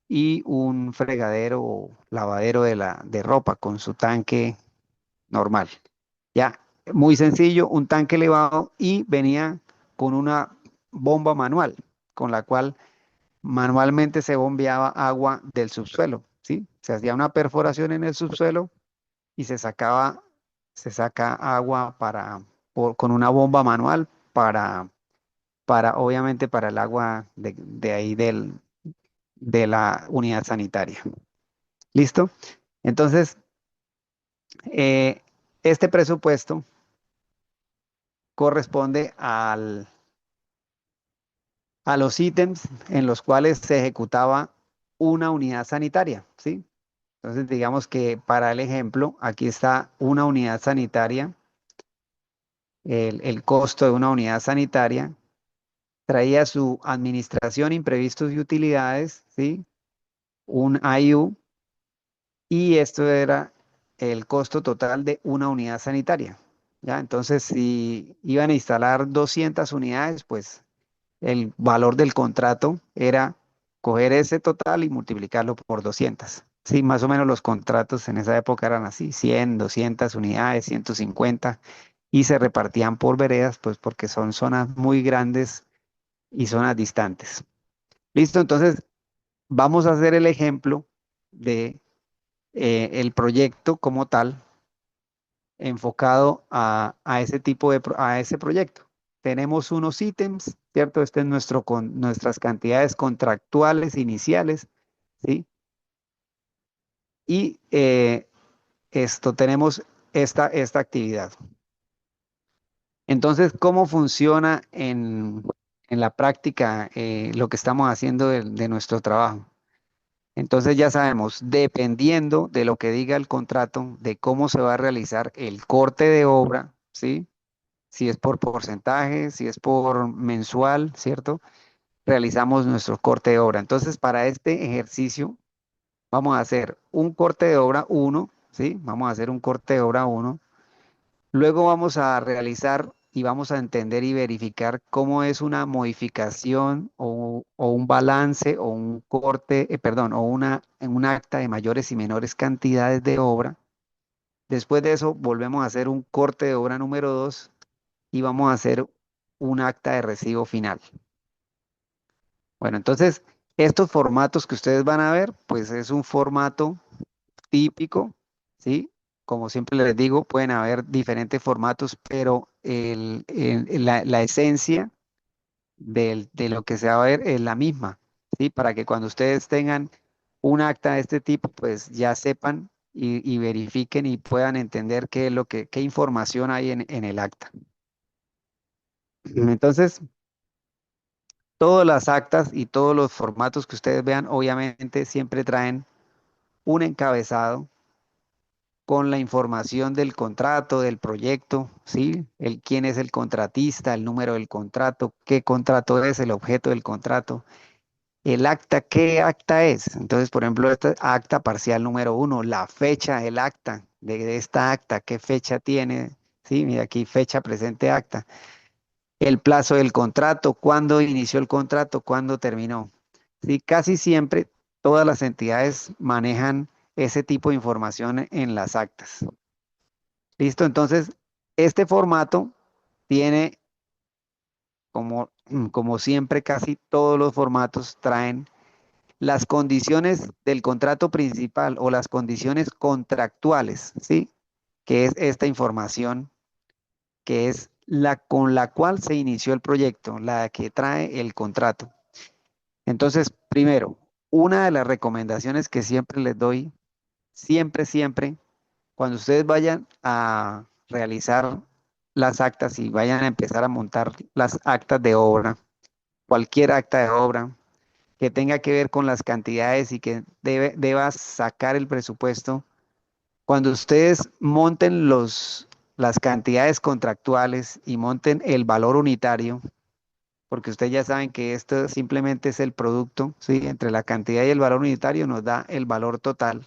y un fregadero o lavadero de ropa con su tanque normal. Ya, muy sencillo, un tanque elevado y venía con una bomba manual, con la cual manualmente se bombeaba agua del subsuelo, ¿sí? Se hacía una perforación en el subsuelo y se saca agua con una bomba manual obviamente, para el agua de ahí de la unidad sanitaria. ¿Listo? Entonces, eh, este presupuesto corresponde a los ítems en los cuales se ejecutaba una unidad sanitaria, ¿sí? Entonces, digamos que para el ejemplo, aquí está una unidad sanitaria, el costo de una unidad sanitaria, traía su administración, imprevistos y utilidades, ¿sí? Un IU, y esto era el costo total de una unidad sanitaria. ¿Ya? Entonces, si iban a instalar 200 unidades, pues el valor del contrato era coger ese total y multiplicarlo por 200. Sí, más o menos los contratos en esa época eran así, 100, 200 unidades, 150, y se repartían por veredas, pues porque son zonas muy grandes y zonas distantes. Listo, entonces vamos a hacer el ejemplo de el proyecto como tal, enfocado a ese a ese proyecto. Tenemos unos ítems, ¿cierto? Este es nuestras cantidades contractuales iniciales, ¿sí? Y esto tenemos esta actividad. Entonces, ¿cómo funciona en la práctica lo que estamos haciendo de nuestro trabajo? Entonces ya sabemos, dependiendo de lo que diga el contrato, de cómo se va a realizar el corte de obra, ¿sí? Si es por porcentaje, si es por mensual, ¿cierto? Realizamos nuestro corte de obra. Entonces, para este ejercicio, vamos a hacer un corte de obra uno, ¿sí? Vamos a hacer un corte de obra uno. Luego vamos a realizar y vamos a entender y verificar cómo es una modificación o un balance o un corte, perdón, o un acta de mayores y menores cantidades de obra. Después de eso, volvemos a hacer un corte de obra número 2 y vamos a hacer un acta de recibo final. Bueno, entonces, estos formatos que ustedes van a ver, pues es un formato típico, ¿sí? Como siempre les digo, pueden haber diferentes formatos, pero la esencia de lo que se va a ver es la misma, ¿sí? Para que cuando ustedes tengan un acta de este tipo, pues ya sepan y verifiquen y puedan entender qué es qué información hay en el acta. Entonces, todas las actas y todos los formatos que ustedes vean, obviamente siempre traen un encabezado con la información del contrato, del proyecto, ¿sí? Quién es el contratista, el número del contrato, qué contrato es, el objeto del contrato, el acta, qué acta es. Entonces, por ejemplo, esta acta parcial número uno, la fecha del acta, de esta acta, qué fecha tiene, ¿sí? Mira aquí, fecha presente acta. El plazo del contrato, cuándo inició el contrato, cuándo terminó. Sí, casi siempre todas las entidades manejan ese tipo de información en las actas. Listo, entonces este formato tiene, como siempre, casi todos los formatos traen las condiciones del contrato principal o las condiciones contractuales, ¿sí? Que es esta información, que es la con la cual se inició el proyecto, la que trae el contrato. Entonces, primero, una de las recomendaciones que siempre les doy, siempre, cuando ustedes vayan a realizar las actas y vayan a empezar a montar las actas de obra, cualquier acta de obra que tenga que ver con las cantidades y que deba sacar el presupuesto, cuando ustedes monten las cantidades contractuales y monten el valor unitario, porque ustedes ya saben que esto simplemente es el producto, ¿sí? Entre la cantidad y el valor unitario nos da el valor total.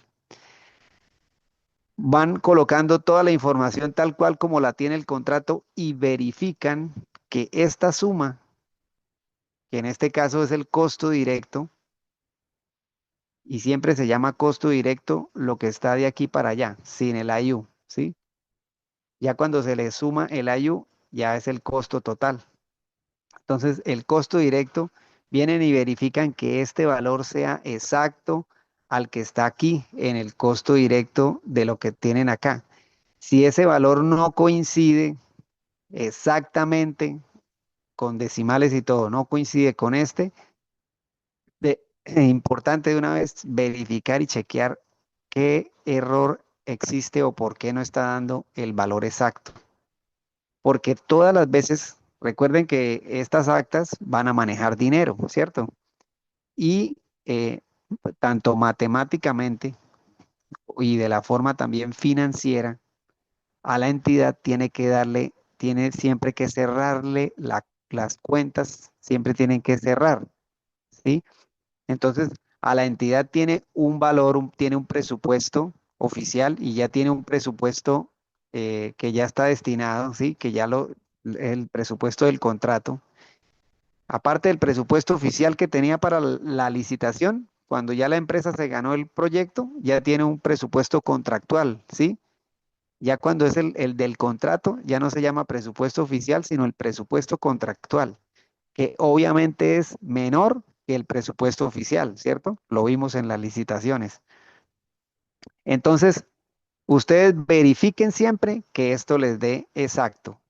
Van colocando toda la información tal cual como la tiene el contrato y verifican que esta suma, que en este caso es el costo directo, y siempre se llama costo directo lo que está de aquí para allá, sin el IU, ¿sí? Ya cuando se le suma el IU, ya es el costo total. Entonces, el costo directo, vienen y verifican que este valor sea exacto al que está aquí en el costo directo de lo que tienen acá. Si ese valor no coincide exactamente con decimales y todo, no coincide con este, importante de una vez verificar y chequear qué error existe o por qué no está dando el valor exacto. Porque todas las veces, recuerden que estas actas van a manejar dinero, ¿cierto? Y tanto matemáticamente y de la forma también financiera, a la entidad tiene siempre que cerrarle las cuentas, siempre tienen que cerrar, ¿sí? Entonces, a la entidad tiene un valor, tiene un presupuesto oficial y ya tiene un presupuesto que ya está destinado, ¿sí? El presupuesto del contrato. Aparte del presupuesto oficial que tenía para la licitación, cuando ya la empresa se ganó el proyecto, ya tiene un presupuesto contractual, ¿sí? Ya cuando es el del contrato, ya no se llama presupuesto oficial, sino el presupuesto contractual, que obviamente es menor que el presupuesto oficial, ¿cierto? Lo vimos en las licitaciones. Entonces, ustedes verifiquen siempre que esto les dé exacto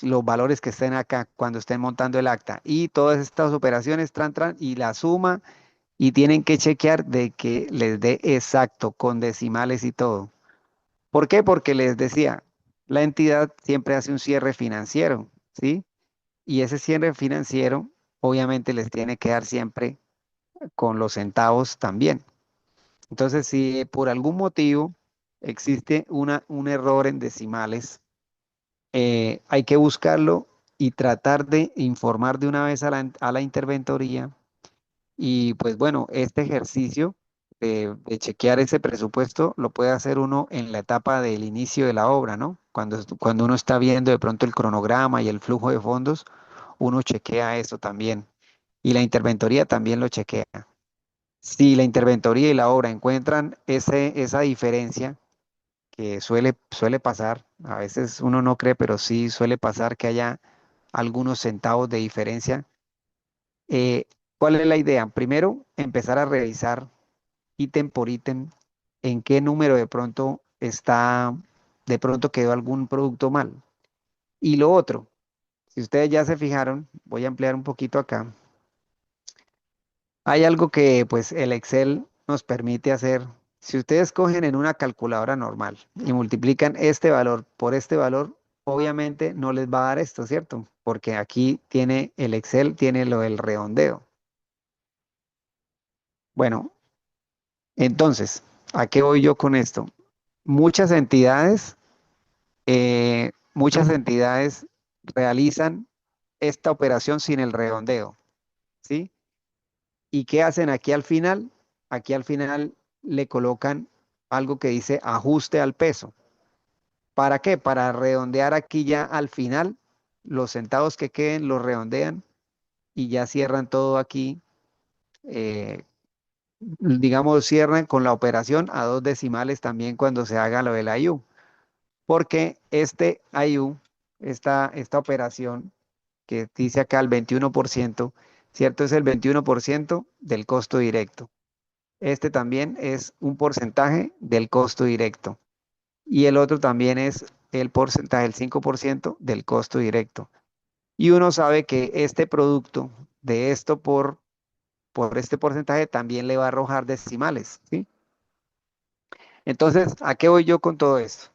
los valores que estén acá cuando estén montando el acta y todas estas operaciones, y la suma y tienen que chequear de que les dé exacto con decimales y todo. ¿Por qué? Porque les decía, la entidad siempre hace un cierre financiero, ¿sí? Y ese cierre financiero obviamente les tiene que dar siempre con los centavos también. Entonces, si por algún motivo existe un error en decimales, hay que buscarlo y tratar de informar de una vez a la interventoría. Y pues bueno, este ejercicio de chequear ese presupuesto lo puede hacer uno en la etapa del inicio de la obra, ¿no? Cuando uno está viendo de pronto el cronograma y el flujo de fondos, uno chequea eso también. Y la interventoría también lo chequea. Si la interventoría y la obra encuentran esa diferencia, que suele pasar, a veces uno no cree, pero sí suele pasar que haya algunos centavos de diferencia. eh, ¿Cuál es la idea? Primero, empezar a revisar ítem por ítem en qué número de pronto quedó algún producto mal. Y lo otro, si ustedes ya se fijaron, voy a ampliar un poquito acá. Hay algo que pues el Excel nos permite hacer. Si ustedes cogen en una calculadora normal y multiplican este valor por este valor, obviamente no les va a dar esto, ¿cierto? Porque aquí tiene el Excel, tiene lo del redondeo. Bueno, entonces, ¿a qué voy yo con esto? Muchas entidades, muchas entidades realizan esta operación sin el redondeo, ¿sí? ¿Y qué hacen aquí al final? Aquí al final le colocan algo que dice ajuste al peso. ¿Para qué? Para redondear aquí ya al final, los centavos que queden los redondean y ya cierran todo aquí, eh, digamos, cierran con la operación a dos decimales también cuando se haga lo del IU. Porque este IU, esta operación que dice acá el 21%, ¿cierto? Es el 21% del costo directo. Este también es un porcentaje del costo directo. Y el otro también es el porcentaje, el 5% del costo directo. Y uno sabe que este producto de esto por este porcentaje también le va a arrojar decimales, ¿sí? Entonces, ¿a qué voy yo con todo esto?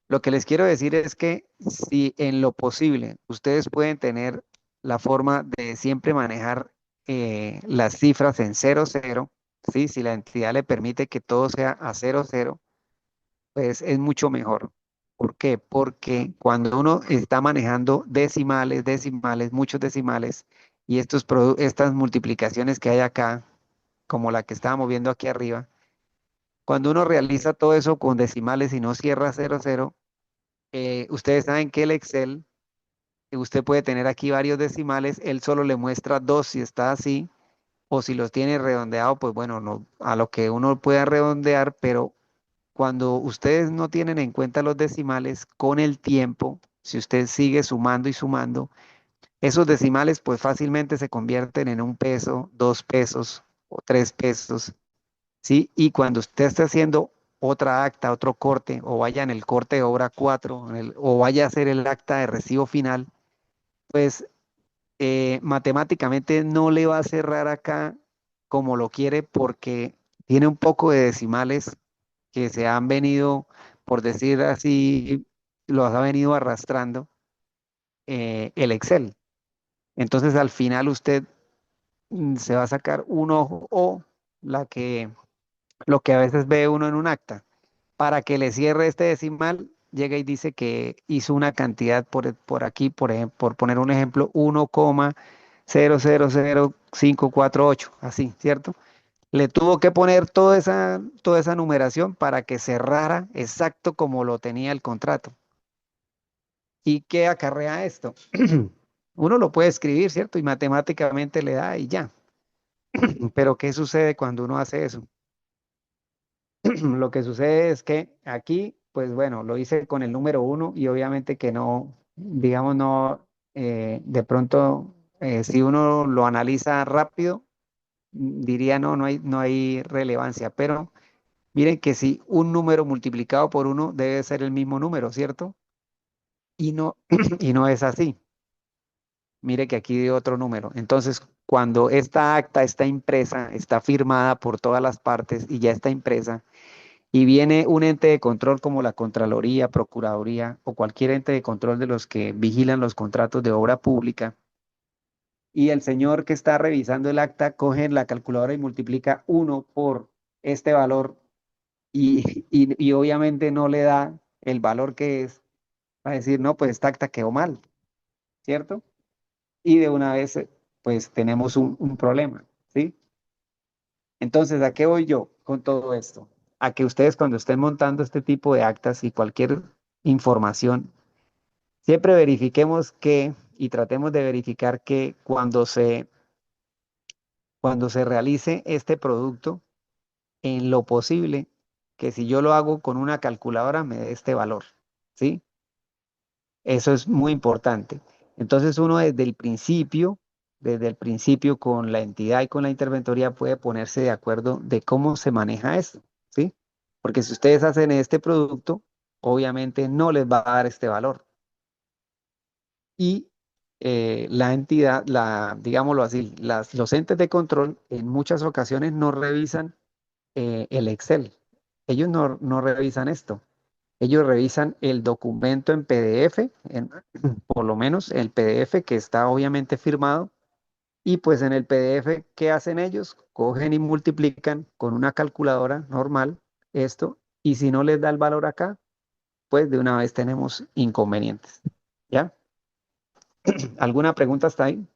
Lo que les quiero decir es que si en lo posible ustedes pueden tener la forma de siempre manejar las cifras en cero cero, ¿sí? Si la entidad le permite que todo sea a cero cero, pues es mucho mejor. ¿Por qué? Porque cuando uno está manejando decimales, decimales, muchos decimales, y estas multiplicaciones que hay acá, como la que estábamos viendo aquí arriba, cuando uno realiza todo eso con decimales y no cierra cero cero, ustedes saben que el Excel, usted puede tener aquí varios decimales, él solo le muestra dos si está así, o si los tiene redondeado, pues bueno, no, a lo que uno pueda redondear, pero cuando ustedes no tienen en cuenta los decimales, con el tiempo, si usted sigue sumando y sumando, esos decimales pues fácilmente se convierten en un peso, 2 pesos o 3 pesos, ¿sí? Y cuando usted esté haciendo otra acta, otro corte, o vaya en el corte de obra 4 o vaya a hacer el acta de recibo final, pues matemáticamente no le va a cerrar acá como lo quiere porque tiene un poco de decimales que se han venido, por decir así, los ha venido arrastrando el Excel. Entonces al final usted se va a sacar un ojo o la que, lo que a veces ve uno en un acta. Para que le cierre este decimal, llega y dice que hizo una cantidad por aquí, por poner un ejemplo, 1,000548, así, ¿cierto? Le tuvo que poner toda esa numeración para que cerrara exacto como lo tenía el contrato. ¿Y qué acarrea esto? Uno lo puede escribir, ¿cierto? Y matemáticamente le da y ya. Pero ¿qué sucede cuando uno hace eso? Lo que sucede es que aquí, pues bueno, lo hice con el número uno y obviamente que no, digamos, no, de pronto, si uno lo analiza rápido, diría no hay relevancia, pero miren que si un número multiplicado por uno debe ser el mismo número, ¿cierto? Y no, y no es así. Mire que aquí dio otro número. Entonces, cuando esta acta está impresa, está firmada por todas las partes y ya está impresa, y viene un ente de control como la Contraloría, Procuraduría o cualquier ente de control de los que vigilan los contratos de obra pública, y el señor que está revisando el acta coge la calculadora y multiplica uno por este valor y obviamente no le da el valor que es, va a decir, no, pues esta acta quedó mal, ¿cierto? Y de una vez, pues tenemos un problema, ¿sí? Entonces, ¿a qué voy yo con todo esto? A que ustedes cuando estén montando este tipo de actas y cualquier información, siempre verifiquemos que y tratemos de verificar que cuando se realice este producto, en lo posible, que si yo lo hago con una calculadora me dé este valor, ¿sí? Eso es muy importante. Entonces uno desde el principio con la entidad y con la interventoría puede ponerse de acuerdo de cómo se maneja esto, ¿sí? Porque si ustedes hacen este producto, obviamente no les va a dar este valor. Y la entidad, digámoslo así, los entes de control en muchas ocasiones no revisan el Excel. Ellos no revisan esto. Ellos revisan el documento en PDF, por lo menos el PDF que está obviamente firmado, y pues en el PDF, ¿qué hacen ellos? Cogen y multiplican con una calculadora normal esto, y si no les da el valor acá, pues de una vez tenemos inconvenientes. ¿Ya? ¿Alguna pregunta hasta ahí?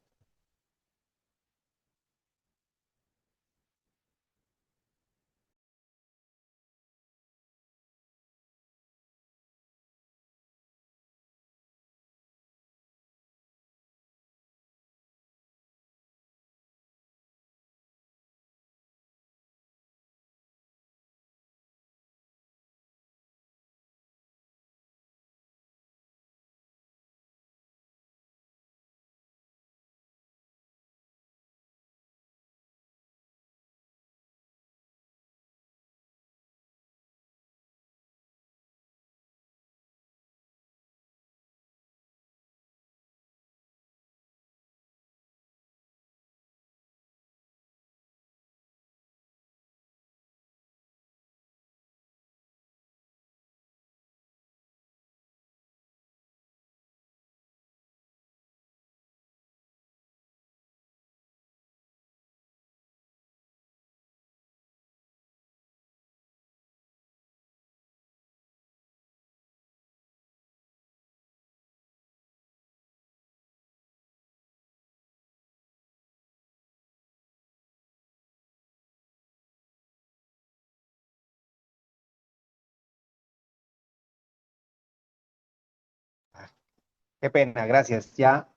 Qué pena, gracias. Ya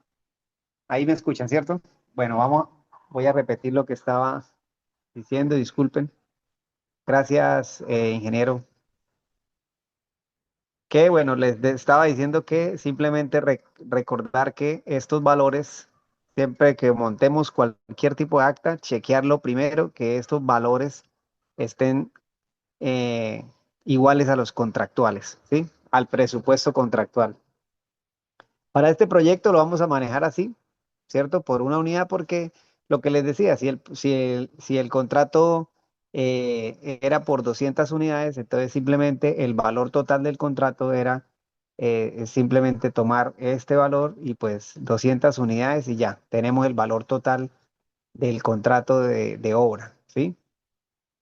ahí me escuchan, ¿cierto? Bueno, voy a repetir lo que estaba diciendo, disculpen. Gracias, ingeniero. Que bueno, estaba diciendo que simplemente recordar que estos valores, siempre que montemos cualquier tipo de acta, chequearlo primero, que estos valores estén eh, iguales a los contractuales, ¿sí? Al presupuesto contractual. Para este proyecto lo vamos a manejar así, ¿cierto? Por una unidad, porque lo que les decía, si el contrato era por 200 unidades, entonces simplemente el valor total del contrato era simplemente tomar este valor y pues 200 unidades y ya, tenemos el valor total del contrato de obra, ¿sí?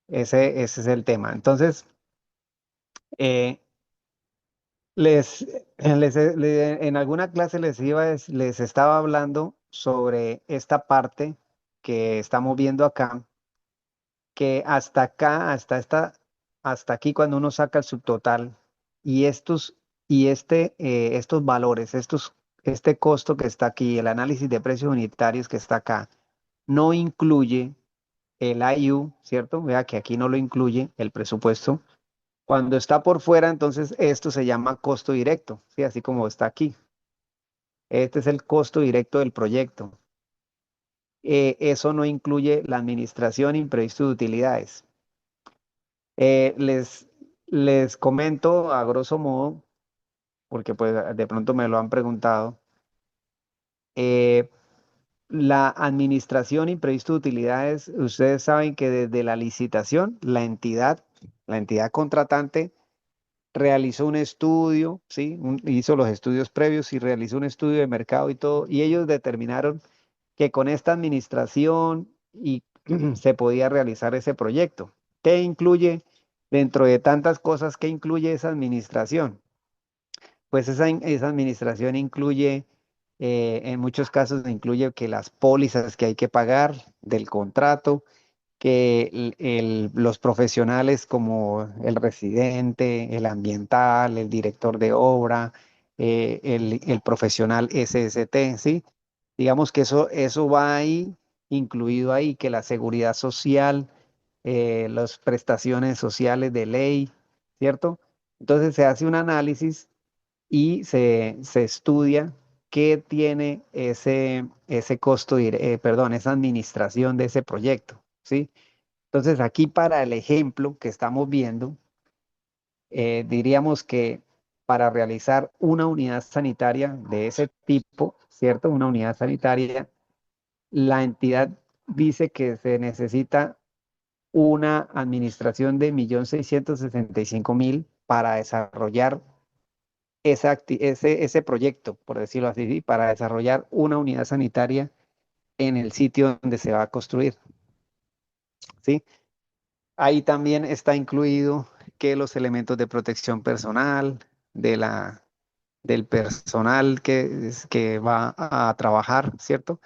Ese es el tema. Entonces, eh, en alguna clase les estaba hablando sobre esta parte que estamos viendo acá, que hasta acá, hasta aquí cuando uno saca el subtotal y estos valores, este costo que está aquí, el análisis de precios unitarios que está acá, no incluye el IU, ¿cierto? Vea que aquí no lo incluye el presupuesto. Cuando está por fuera, entonces esto se llama costo directo, ¿sí? Así como está aquí. Este es el costo directo del proyecto. Eso no incluye la administración imprevisto de utilidades. Eh, les, les comento a grosso modo, porque pues de pronto me lo han preguntado, eh, la administración imprevisto de utilidades, ustedes saben que desde la licitación, la entidad contratante, realizó un estudio, ¿sí? Hizo los estudios previos y realizó un estudio de mercado y todo, y ellos determinaron que con esta administración y se podía realizar ese proyecto. ¿Qué incluye dentro de tantas cosas que incluye esa administración? Pues esa administración incluye, en muchos casos incluye que las pólizas que hay que pagar del contrato, que los profesionales como el residente, el ambiental, el director de obra, el profesional SST, ¿sí? Digamos que eso va ahí, incluido ahí, que la seguridad social, las prestaciones sociales de ley, ¿cierto? Entonces se hace un análisis y se estudia qué tiene ese costo, perdón, esa administración de ese proyecto, ¿sí? Entonces, aquí para el ejemplo que estamos viendo, diríamos que para realizar una unidad sanitaria de ese tipo, ¿cierto? Una unidad sanitaria, la entidad dice que se necesita una administración de 1.665.000 para desarrollar ese proyecto, por decirlo así, ¿sí? Para desarrollar una unidad sanitaria en el sitio donde se va a construir, ¿sí? Ahí también está incluido que los elementos de protección personal, de del personal que va a trabajar, ¿cierto?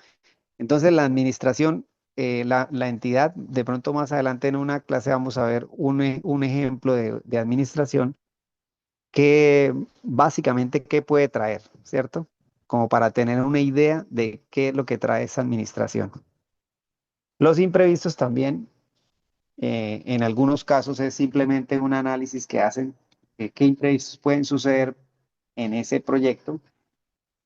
Entonces la administración, la entidad, de pronto más adelante en una clase vamos a ver un ejemplo de administración que básicamente qué puede traer, ¿cierto? Como para tener una idea de qué es lo que trae esa administración. Los imprevistos también en algunos casos es simplemente un análisis que hacen de qué imprevistos pueden suceder en ese proyecto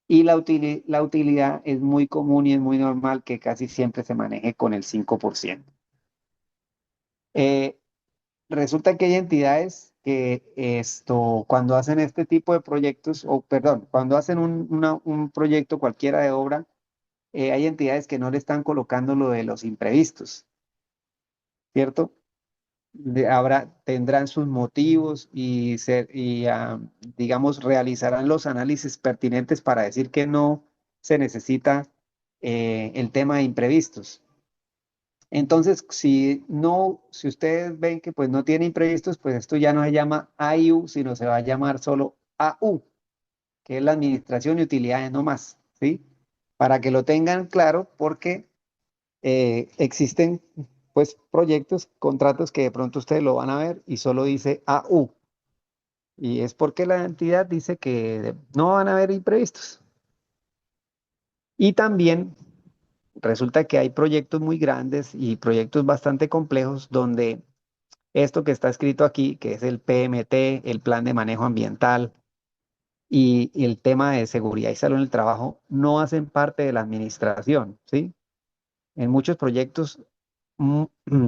y la utilidad es muy común y es muy normal que casi siempre se maneje con el 5%. Eh, Resulta que hay entidades que cuando hacen este tipo de proyectos, o perdón, cuando hacen un proyecto cualquiera de obra, hay entidades que no le están colocando lo de los imprevistos, ¿cierto? Tendrán sus motivos digamos, realizarán los análisis pertinentes para decir que no se necesita el tema de imprevistos. Entonces, si ustedes ven que pues no tiene imprevistos, pues esto ya no se llama AIU, sino se va a llamar solo AU, que es la administración y utilidades no más, ¿sí? Para que lo tengan claro, porque existen pues proyectos, contratos que de pronto ustedes lo van a ver y solo dice AU. Y es porque la entidad dice que no van a haber imprevistos. Y también resulta que hay proyectos muy grandes y proyectos bastante complejos donde esto que está escrito aquí, que es el PMT, el Plan de Manejo Ambiental y el tema de seguridad y salud en el trabajo, no hacen parte de la administración, ¿sí? En muchos proyectos,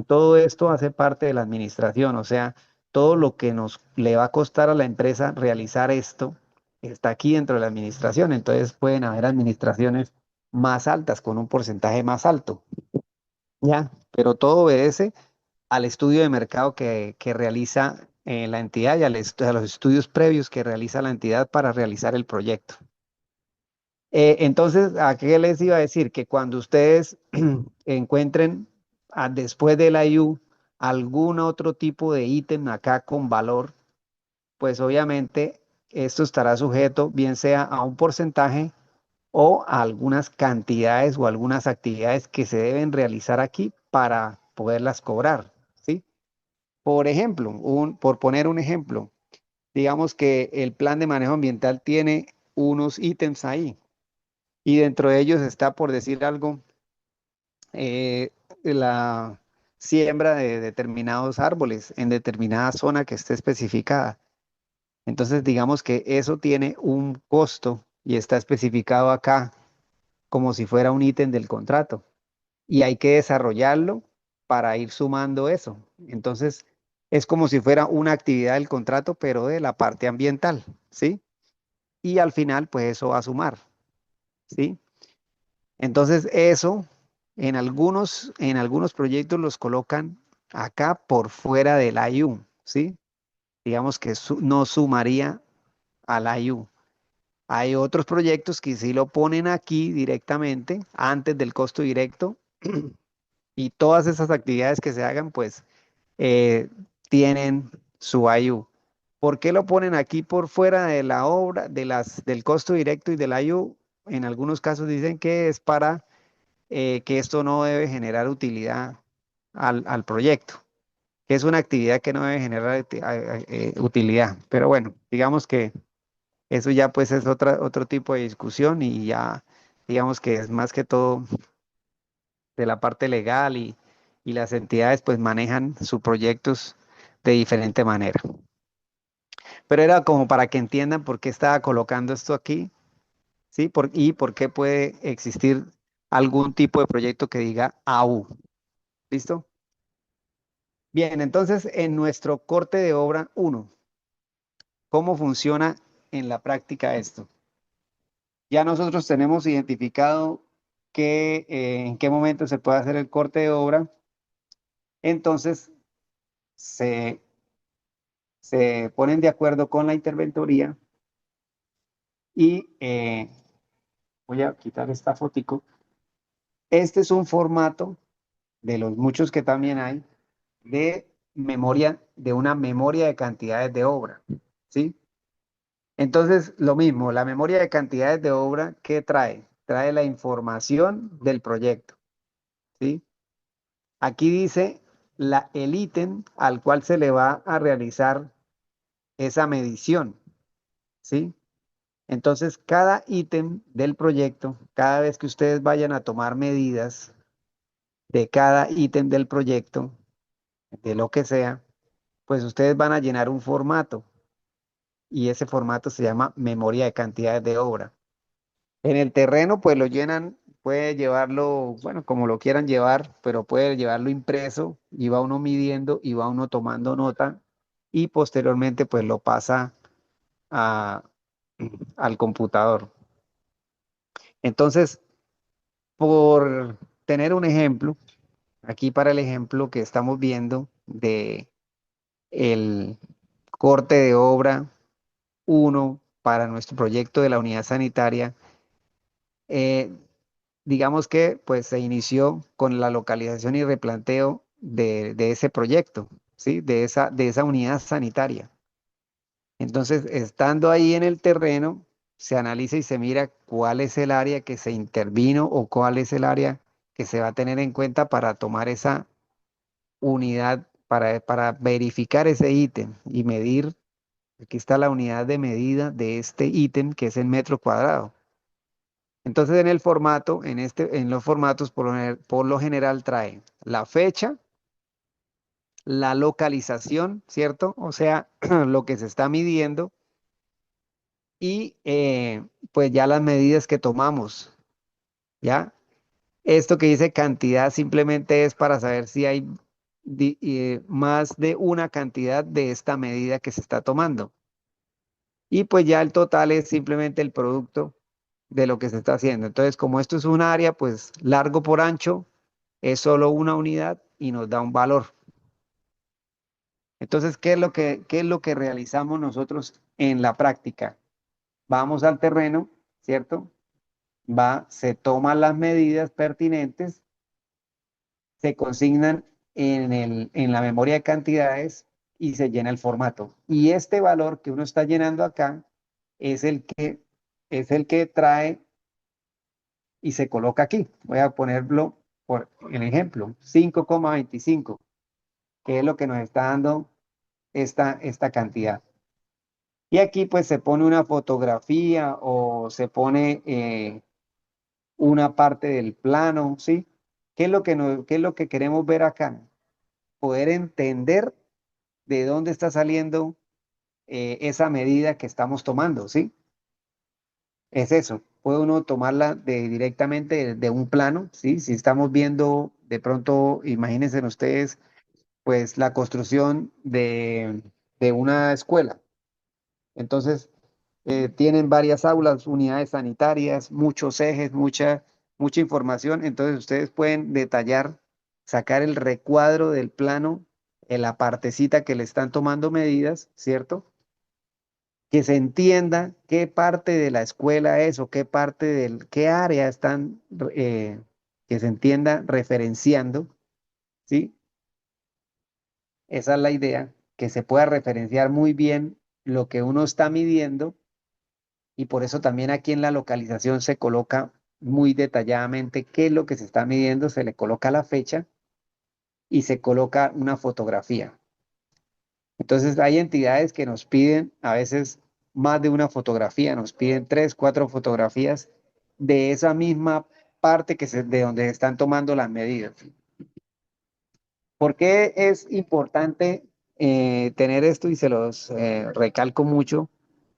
todo esto hace parte de la administración, o sea, todo lo que nos le va a costar a la empresa realizar esto está aquí dentro de la administración, entonces pueden haber administraciones más altas, con un porcentaje más alto, ¿ya? Pero todo obedece al estudio de mercado que realiza la entidad y a los estudios previos que realiza la entidad para realizar el proyecto. Entonces, ¿a qué les iba a decir? Que cuando ustedes encuentren después del IU algún otro tipo de ítem acá con valor, pues obviamente esto estará sujeto bien sea a un porcentaje o a algunas cantidades o algunas actividades que se deben realizar aquí para poderlas cobrar, ¿sí? Por ejemplo, por poner un ejemplo, digamos que el plan de manejo ambiental tiene unos ítems ahí y dentro de ellos está, por decir algo, la siembra de determinados árboles en determinada zona que esté especificada. Entonces, digamos que eso tiene un costo y está especificado acá como si fuera un ítem del contrato y hay que desarrollarlo para ir sumando eso. Entonces, es como si fuera una actividad del contrato, pero de la parte ambiental, ¿sí? Y al final, pues eso va a sumar, ¿sí? Entonces, eso en algunos proyectos los colocan acá por fuera del IU, ¿sí? Digamos que no sumaría al IU. Hay otros proyectos que sí lo ponen aquí directamente, antes del costo directo, y todas esas actividades que se hagan, pues eh, tienen su IU. ¿Por qué lo ponen aquí por fuera de la obra, del costo directo y del IU? En algunos casos dicen que es para que esto no debe generar utilidad al proyecto, que es una actividad que no debe generar utilidad. Pero bueno, digamos que eso ya pues es otro tipo de discusión y ya digamos que es más que todo de la parte legal y las entidades pues manejan sus proyectos de diferente manera. Pero era como para que entiendan por qué estaba colocando esto aquí, ¿sí? Y por qué puede existir algún tipo de proyecto que diga AU. ¿Listo? Bien, entonces en nuestro corte de obra uno, ¿cómo funciona en la práctica esto? Ya nosotros tenemos identificado en qué momento se puede hacer el corte de obra, entonces se, se ponen de acuerdo con la interventoría y voy a quitar esta fotico. Este es un formato de los muchos que también hay de memoria, de una memoria de cantidades de obra, ¿sí? Entonces, lo mismo, la memoria de cantidades de obra, ¿qué trae? Trae la información del proyecto, ¿sí? Aquí dice el ítem al cual se le va a realizar esa medición, ¿sí? Entonces, cada ítem del proyecto, cada vez que ustedes vayan a tomar medidas de cada ítem del proyecto, de lo que sea, pues ustedes van a llenar un formato y ese formato se llama memoria de cantidades de obra. En el terreno, pues lo llenan, puede llevarlo, bueno, como lo quieran llevar, pero puede llevarlo impreso y va uno midiendo y va uno tomando nota y posteriormente pues lo pasa a- al computador. Entonces, por tener un ejemplo, aquí para el ejemplo que estamos viendo de el corte de obra uno para nuestro proyecto de la unidad sanitaria, eh, digamos que pues se inició con la localización y replanteo de ese proyecto, ¿sí? De esa unidad sanitaria. Entonces, estando ahí en el terreno, se analiza y se mira cuál es el área que se intervino o cuál es el área que se va a tener en cuenta para tomar esa unidad, para verificar ese ítem y medir. Aquí está la unidad de medida de este ítem que es el metro cuadrado. Entonces en el formato, en los formatos por lo general trae la fecha, la localización, ¿cierto? O sea, lo que se está midiendo y pues ya las medidas que tomamos, ¿ya? Esto que dice cantidad simplemente es para saber si hay más de una cantidad de esta medida que se está tomando. Y pues ya el total es simplemente el producto de lo que se está haciendo. Entonces, como esto es un área, pues largo por ancho, es solo una unidad y nos da un valor. Entonces, ¿qué es lo que realizamos nosotros en la práctica? Vamos al terreno, ¿cierto? Se toman las medidas pertinentes, se consignan en la memoria de cantidades y se llena el formato. Y este valor que uno está llenando acá es el que trae y se coloca aquí. Voy a ponerlo por el ejemplo, 5,25, que es lo que nos está dando esta cantidad. Y aquí pues se pone una fotografía o se pone una parte del plano, ¿sí? ¿Qué es lo que queremos ver acá? Poder entender de dónde está saliendo esa medida que estamos tomando, ¿sí? Es eso. Puede uno tomarla directamente de un plano, ¿sí? Si estamos viendo de pronto, imagínense ustedes, pues la construcción de una escuela. Entonces, tienen varias aulas, unidades sanitarias, muchos ejes, mucha información. Entonces, ustedes pueden detallar, sacar el recuadro del plano en la partecita que le están tomando medidas, ¿cierto? Que se entienda qué parte de la escuela es o qué área están, que se entienda referenciando, ¿sí? Esa es la idea, que se pueda referenciar muy bien lo que uno está midiendo y por eso también aquí en la localización se coloca muy detalladamente qué es lo que se está midiendo, se le coloca la fecha y se coloca una fotografía. Entonces hay entidades que nos piden a veces más de una fotografía, nos piden tres, cuatro fotografías de esa misma parte de donde están tomando las medidas. ¿Por qué es importante tener esto y se los recalco mucho?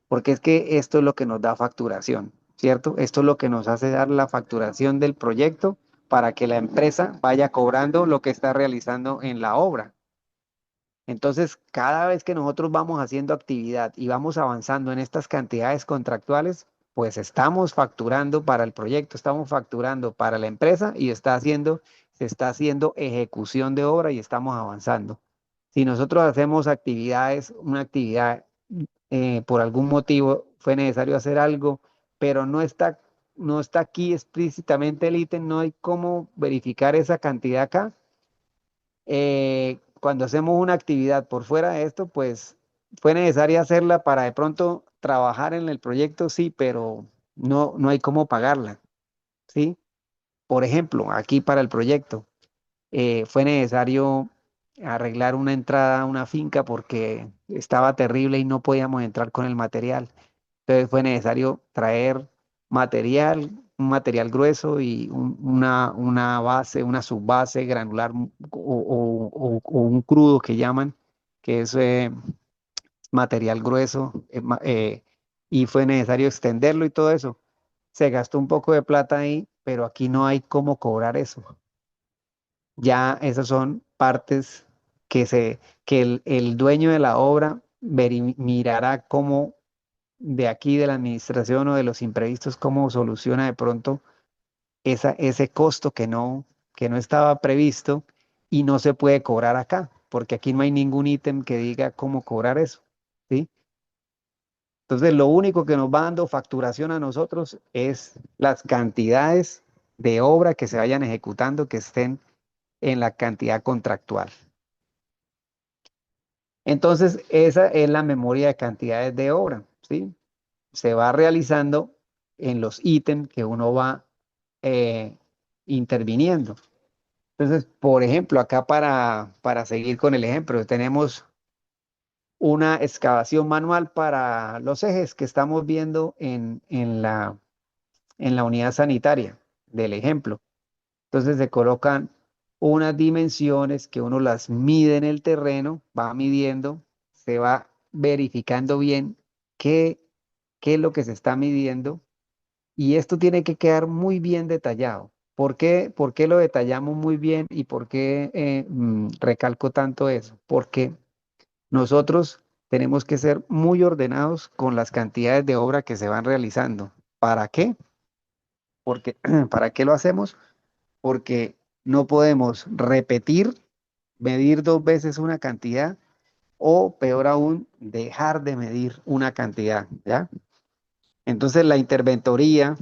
Porque es que esto es lo que nos da facturación, ¿cierto? Esto es lo que nos hace dar la facturación del proyecto para que la empresa vaya cobrando lo que está realizando en la obra. Entonces, cada vez que nosotros vamos haciendo actividad y vamos avanzando en estas cantidades contractuales, pues estamos facturando para el proyecto, estamos facturando para la empresa y se está haciendo ejecución de obra y estamos avanzando. Si nosotros hacemos actividades, una actividad por algún motivo fue necesario hacer algo, pero no está aquí explícitamente el ítem, no hay cómo verificar esa cantidad acá. Cuando hacemos una actividad por fuera de esto, pues fue necesaria hacerla para de pronto trabajar en el proyecto, sí, pero no hay cómo pagarla, ¿sí? Por ejemplo, aquí para el proyecto fue necesario arreglar una entrada a una finca porque estaba terrible y no podíamos entrar con el material. Entonces fue necesario traer material, un material grueso y una base, una subbase granular o un crudo que llaman, que es material grueso, y fue necesario extenderlo y todo eso. Se gastó un poco de plata ahí, pero aquí no hay cómo cobrar eso. Ya esas son partes que el dueño de la obra mirará cómo de aquí de la administración o de los imprevistos, cómo soluciona de pronto ese costo que no estaba previsto y no se puede cobrar acá, porque aquí no hay ningún ítem que diga cómo cobrar eso, ¿sí? Entonces, lo único que nos va dando facturación a nosotros es las cantidades de obra que se vayan ejecutando, que estén en la cantidad contractual. Entonces, esa es la memoria de cantidades de obra, ¿sí? Se va realizando en los ítems que uno va eh, interviniendo. Entonces, por ejemplo, acá para seguir con el ejemplo, tenemos una excavación manual para los ejes que estamos viendo en la unidad sanitaria del ejemplo. Entonces se colocan unas dimensiones que uno las mide en el terreno, va midiendo, se va verificando bien qué, qué es lo que se está midiendo y esto tiene que quedar muy bien detallado. Por qué lo detallamos muy bien y por qué recalco tanto eso? Porque nosotros tenemos que ser muy ordenados con las cantidades de obra que se van realizando. ¿Para qué? Porque, ¿para qué lo hacemos? Porque no podemos repetir, medir dos veces una cantidad o peor aún, dejar de medir una cantidad, ¿ya? Entonces la interventoría,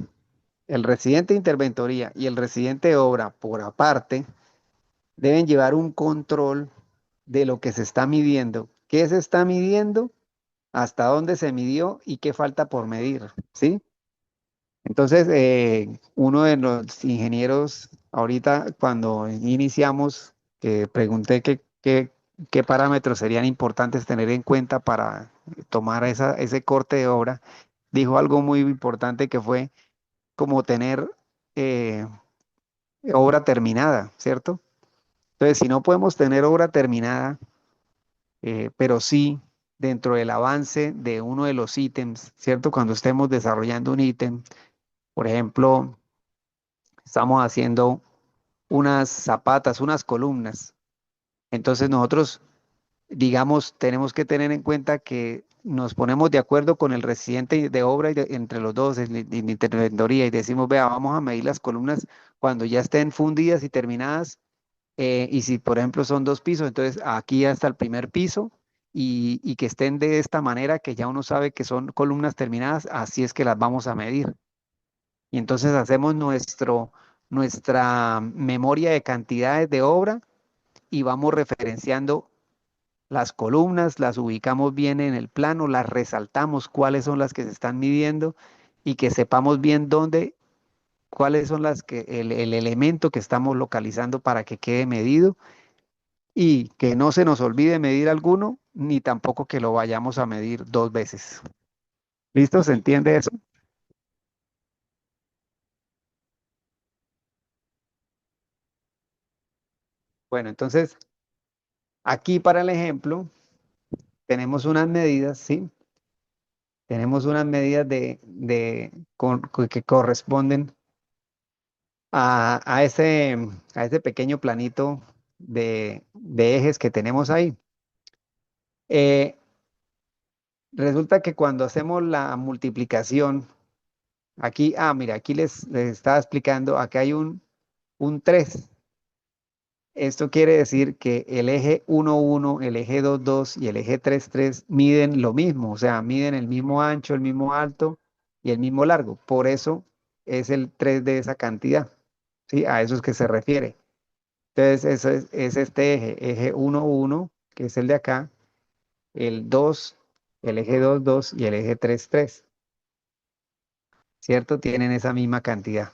el residente de interventoría y el residente de obra por aparte deben llevar un control de lo que se está midiendo, qué se está midiendo, hasta dónde se midió y qué falta por medir, ¿sí? Entonces, uno de los ingenieros, ahorita cuando iniciamos, que pregunté qué parámetros serían importantes tener en cuenta para tomar ese corte de obra, dijo algo muy importante que fue como tener eh, obra terminada, ¿cierto? Entonces, si no podemos tener obra terminada, pero sí dentro del avance de uno de los ítems, ¿cierto? Cuando estemos desarrollando un ítem, por ejemplo, estamos haciendo unas zapatas, unas columnas. Entonces nosotros, digamos, tenemos que tener en cuenta que nos ponemos de acuerdo con el residente de obra entre los dos en interventoría y decimos, vea, vamos a medir las columnas cuando ya estén fundidas y terminadas. Y si, por ejemplo, son dos pisos, entonces aquí hasta el primer piso y que estén de esta manera que ya uno sabe que son columnas terminadas, así es que las vamos a medir. Y entonces hacemos nuestra memoria de cantidades de obra y vamos referenciando las columnas, las ubicamos bien en el plano, las resaltamos cuáles son las que se están midiendo y que sepamos bien dónde, cuáles son el elemento que estamos localizando para que quede medido y que no se nos olvide medir alguno, ni tampoco que lo vayamos a medir dos veces. ¿Listo? ¿Se entiende eso? Bueno, entonces aquí para el ejemplo tenemos unas medidas, ¿sí? Tenemos unas medidas que corresponden a ese pequeño planito de ejes que tenemos ahí. Eh, Resulta que cuando hacemos la multiplicación, aquí, mira, aquí les estaba explicando, acá hay un 3. Esto quiere decir que el eje 1, 1, el eje 2, 2 y el eje 3, 3 miden lo mismo, o sea, miden el mismo ancho, el mismo alto y el mismo largo. Por eso es el 3 de esa cantidad, ¿sí? A eso es que se refiere. Entonces, eso es este eje 1, 1, que es el de acá, el 2, el eje 2, 2 y el eje 3, 3, ¿cierto? Tienen esa misma cantidad.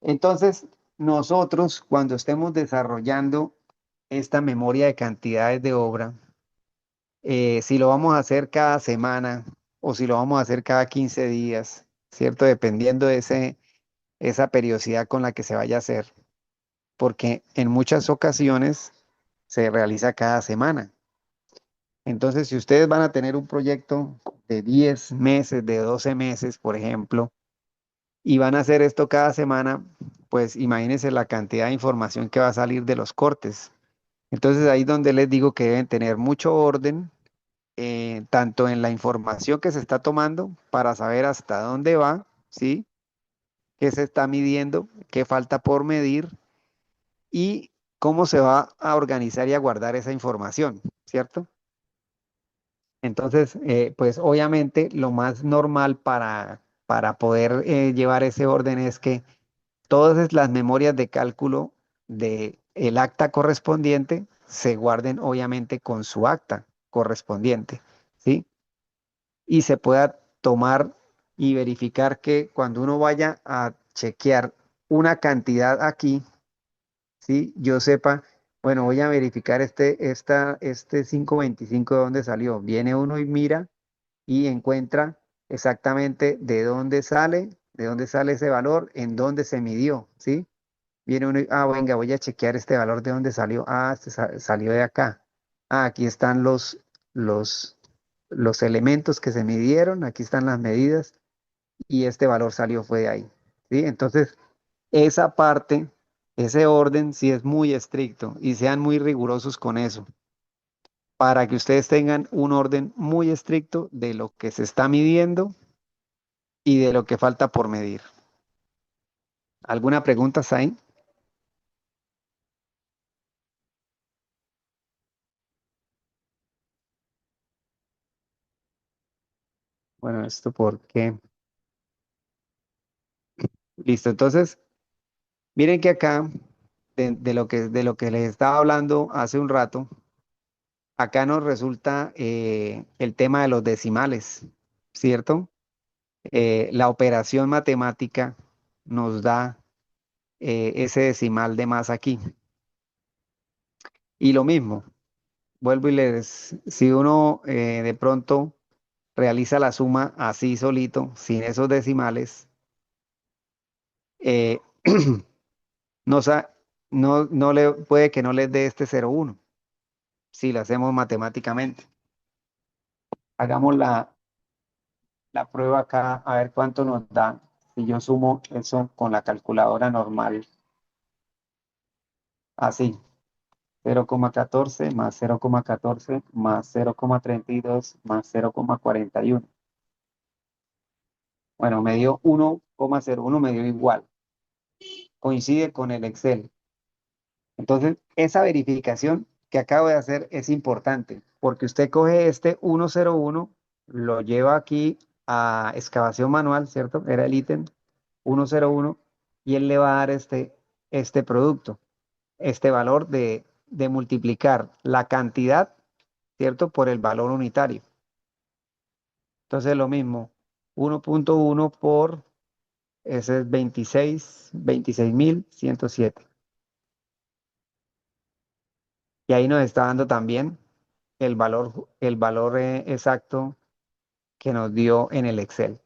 Entonces, nosotros cuando estemos desarrollando esta memoria de cantidades de obra, si lo vamos a hacer cada semana o si lo vamos a hacer cada 15 días, ¿cierto? Dependiendo de esa periodicidad con la que se vaya a hacer, porque en muchas ocasiones se realiza cada semana. Entonces, si ustedes van a tener un proyecto de 10 meses, de 12 meses, por ejemplo, y van a hacer esto cada semana, pues imagínense la cantidad de información que va a salir de los cortes. Entonces, ahí es donde les digo que deben tener mucho orden, tanto en la información que se está tomando para saber hasta dónde va, ¿sí? ¿Qué se está midiendo? ¿Qué falta por medir? Y cómo se va a organizar y a guardar esa información, ¿cierto? Entonces, pues obviamente lo más normal para poder llevar ese orden es que todas las memorias de cálculo del acta correspondiente se guarden obviamente con su acta correspondiente, ¿sí? Y se pueda tomar y verificar que cuando uno vaya a chequear una cantidad aquí, ¿sí? Yo sepa, bueno, voy a verificar este 525 de dónde salió. Viene uno y mira y encuentra exactamente de dónde sale ese valor, en dónde se midió, ¿sí? Viene uno y, venga, voy a chequear este valor de dónde salió. Salió de acá. Aquí están los, los elementos que se midieron, aquí están las medidas y este valor salió fue de ahí, ¿sí? Entonces, esa parte, ese orden sí es muy estricto y sean muy rigurosos con eso, para que ustedes tengan un orden muy estricto de lo que se está midiendo y de lo que falta por medir. ¿Alguna pregunta, Sain? Bueno, esto porque... Listo, entonces, miren que acá, de lo que les estaba hablando hace un rato, acá nos resulta el tema de los decimales, ¿cierto? La operación matemática nos da ese decimal de más aquí. Y lo mismo, vuelvo y si uno de pronto realiza la suma así solito, sin esos decimales, eh, no, puede que no les dé este 0,1 si lo hacemos matemáticamente. Hagamos la prueba acá a ver cuánto nos da si yo sumo eso con la calculadora normal, así. 0,14 más 0,14 más 0,32 más 0,41. Bueno, me dio 1,01, me dio igual. Coincide con el Excel. Entonces, esa verificación que acabo de hacer es importante porque usted coge este 101, lo lleva aquí a excavación manual, ¿cierto? Era el ítem 101 y él le va a dar este producto, este valor de multiplicar la cantidad, ¿cierto? Por el valor unitario. Entonces lo mismo, 1.1 por, ese es 26.107. Y ahí nos está dando también el valor exacto que nos dio en el Excel.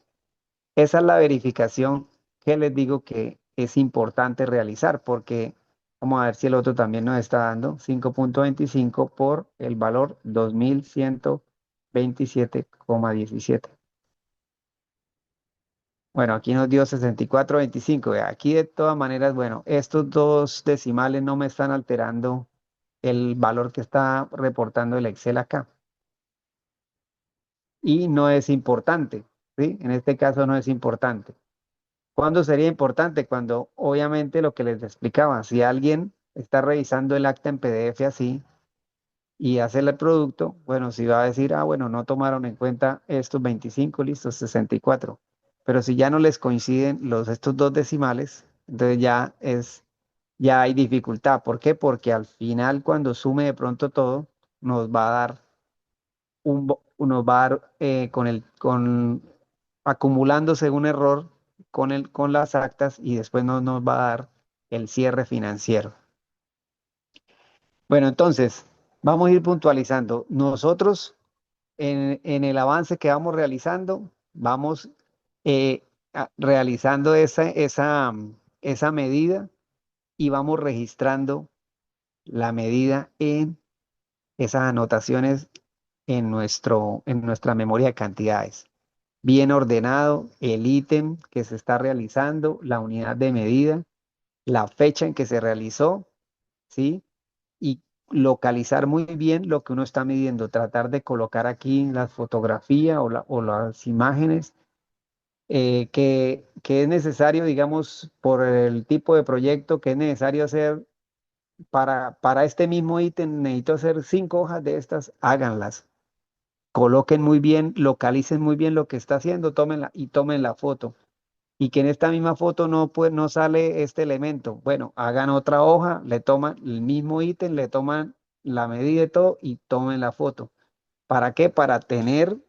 Esa es la verificación que les digo que es importante realizar, porque vamos a ver si el otro también nos está dando 5.25 por el valor 2127,17. Bueno, aquí nos dio 64.25. Aquí de todas maneras, bueno, estos dos decimales no me están alterando el valor que está reportando el Excel acá. Y no es importante, ¿sí? En este caso no es importante. ¿Cuándo sería importante? Cuando obviamente lo que les explicaba, si alguien está revisando el acta en PDF así y hace el producto, bueno, si va a decir, ah, bueno, no tomaron en cuenta estos 25, listos, 64. Pero si ya no les coinciden estos dos decimales, entonces ya hay dificultad. ¿Por qué? Porque al final cuando sume de pronto todo, nos va a dar nos va a dar acumulándose un error con las actas y después no nos va a dar el cierre financiero. Bueno, entonces, vamos a ir puntualizando. Nosotros, en el avance que vamos realizando, vamos realizando esa medida y vamos registrando la medida en esas anotaciones en nuestra memoria de cantidades. Bien ordenado el ítem que se está realizando, la unidad de medida, la fecha en que se realizó, ¿sí? Y localizar muy bien lo que uno está midiendo, tratar de colocar aquí la fotografía o las imágenes que es necesario, digamos, por el tipo de proyecto que es necesario hacer para este mismo ítem, necesito hacer 5 hojas de estas, háganlas. Coloquen muy bien, localicen muy bien lo que está haciendo, tómenla y tomen la foto. Y que en esta misma foto no sale este elemento. Bueno, hagan otra hoja, le toman el mismo ítem, le toman la medida y todo y tomen la foto. ¿Para qué? Para tener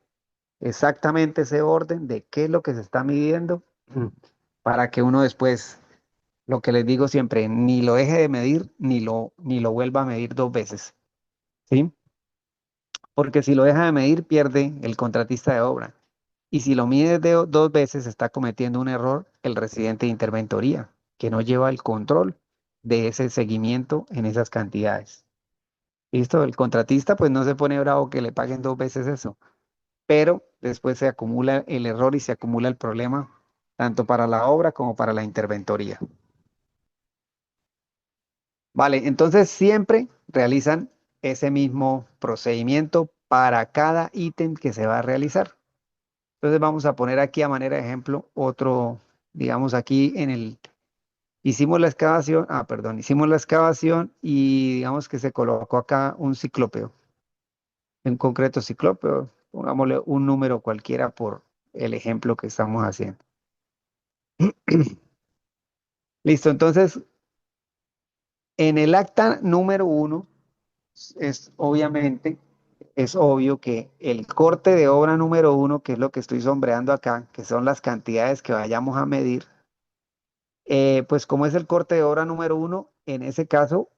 exactamente ese orden de qué es lo que se está midiendo, para que uno después, lo que les digo siempre, ni lo deje de medir, ni lo vuelva a medir 2 veces. ¿Sí? Porque si lo deja de medir, pierde el contratista de obra. Y si lo mide 2 veces, está cometiendo un error el residente de interventoría, que no lleva el control de ese seguimiento en esas cantidades. ¿Listo? El contratista pues no se pone bravo que le paguen 2 veces eso, pero después se acumula el error y se acumula el problema, tanto para la obra como para la interventoría. Vale, entonces siempre realizan ese mismo procedimiento para cada ítem que se va a realizar. Entonces vamos a poner aquí a manera de ejemplo otro, digamos aquí hicimos la excavación, perdón, hicimos la excavación y digamos que se colocó acá un ciclópeo, en concreto ciclópeo, pongámosle un número cualquiera por el ejemplo que estamos haciendo. Listo, entonces en el acta número 1 obviamente, es obvio que el corte de obra número 1, que es lo que estoy sombreando acá, que son las cantidades que vayamos a medir, pues como es el corte de obra número 1, en este caso,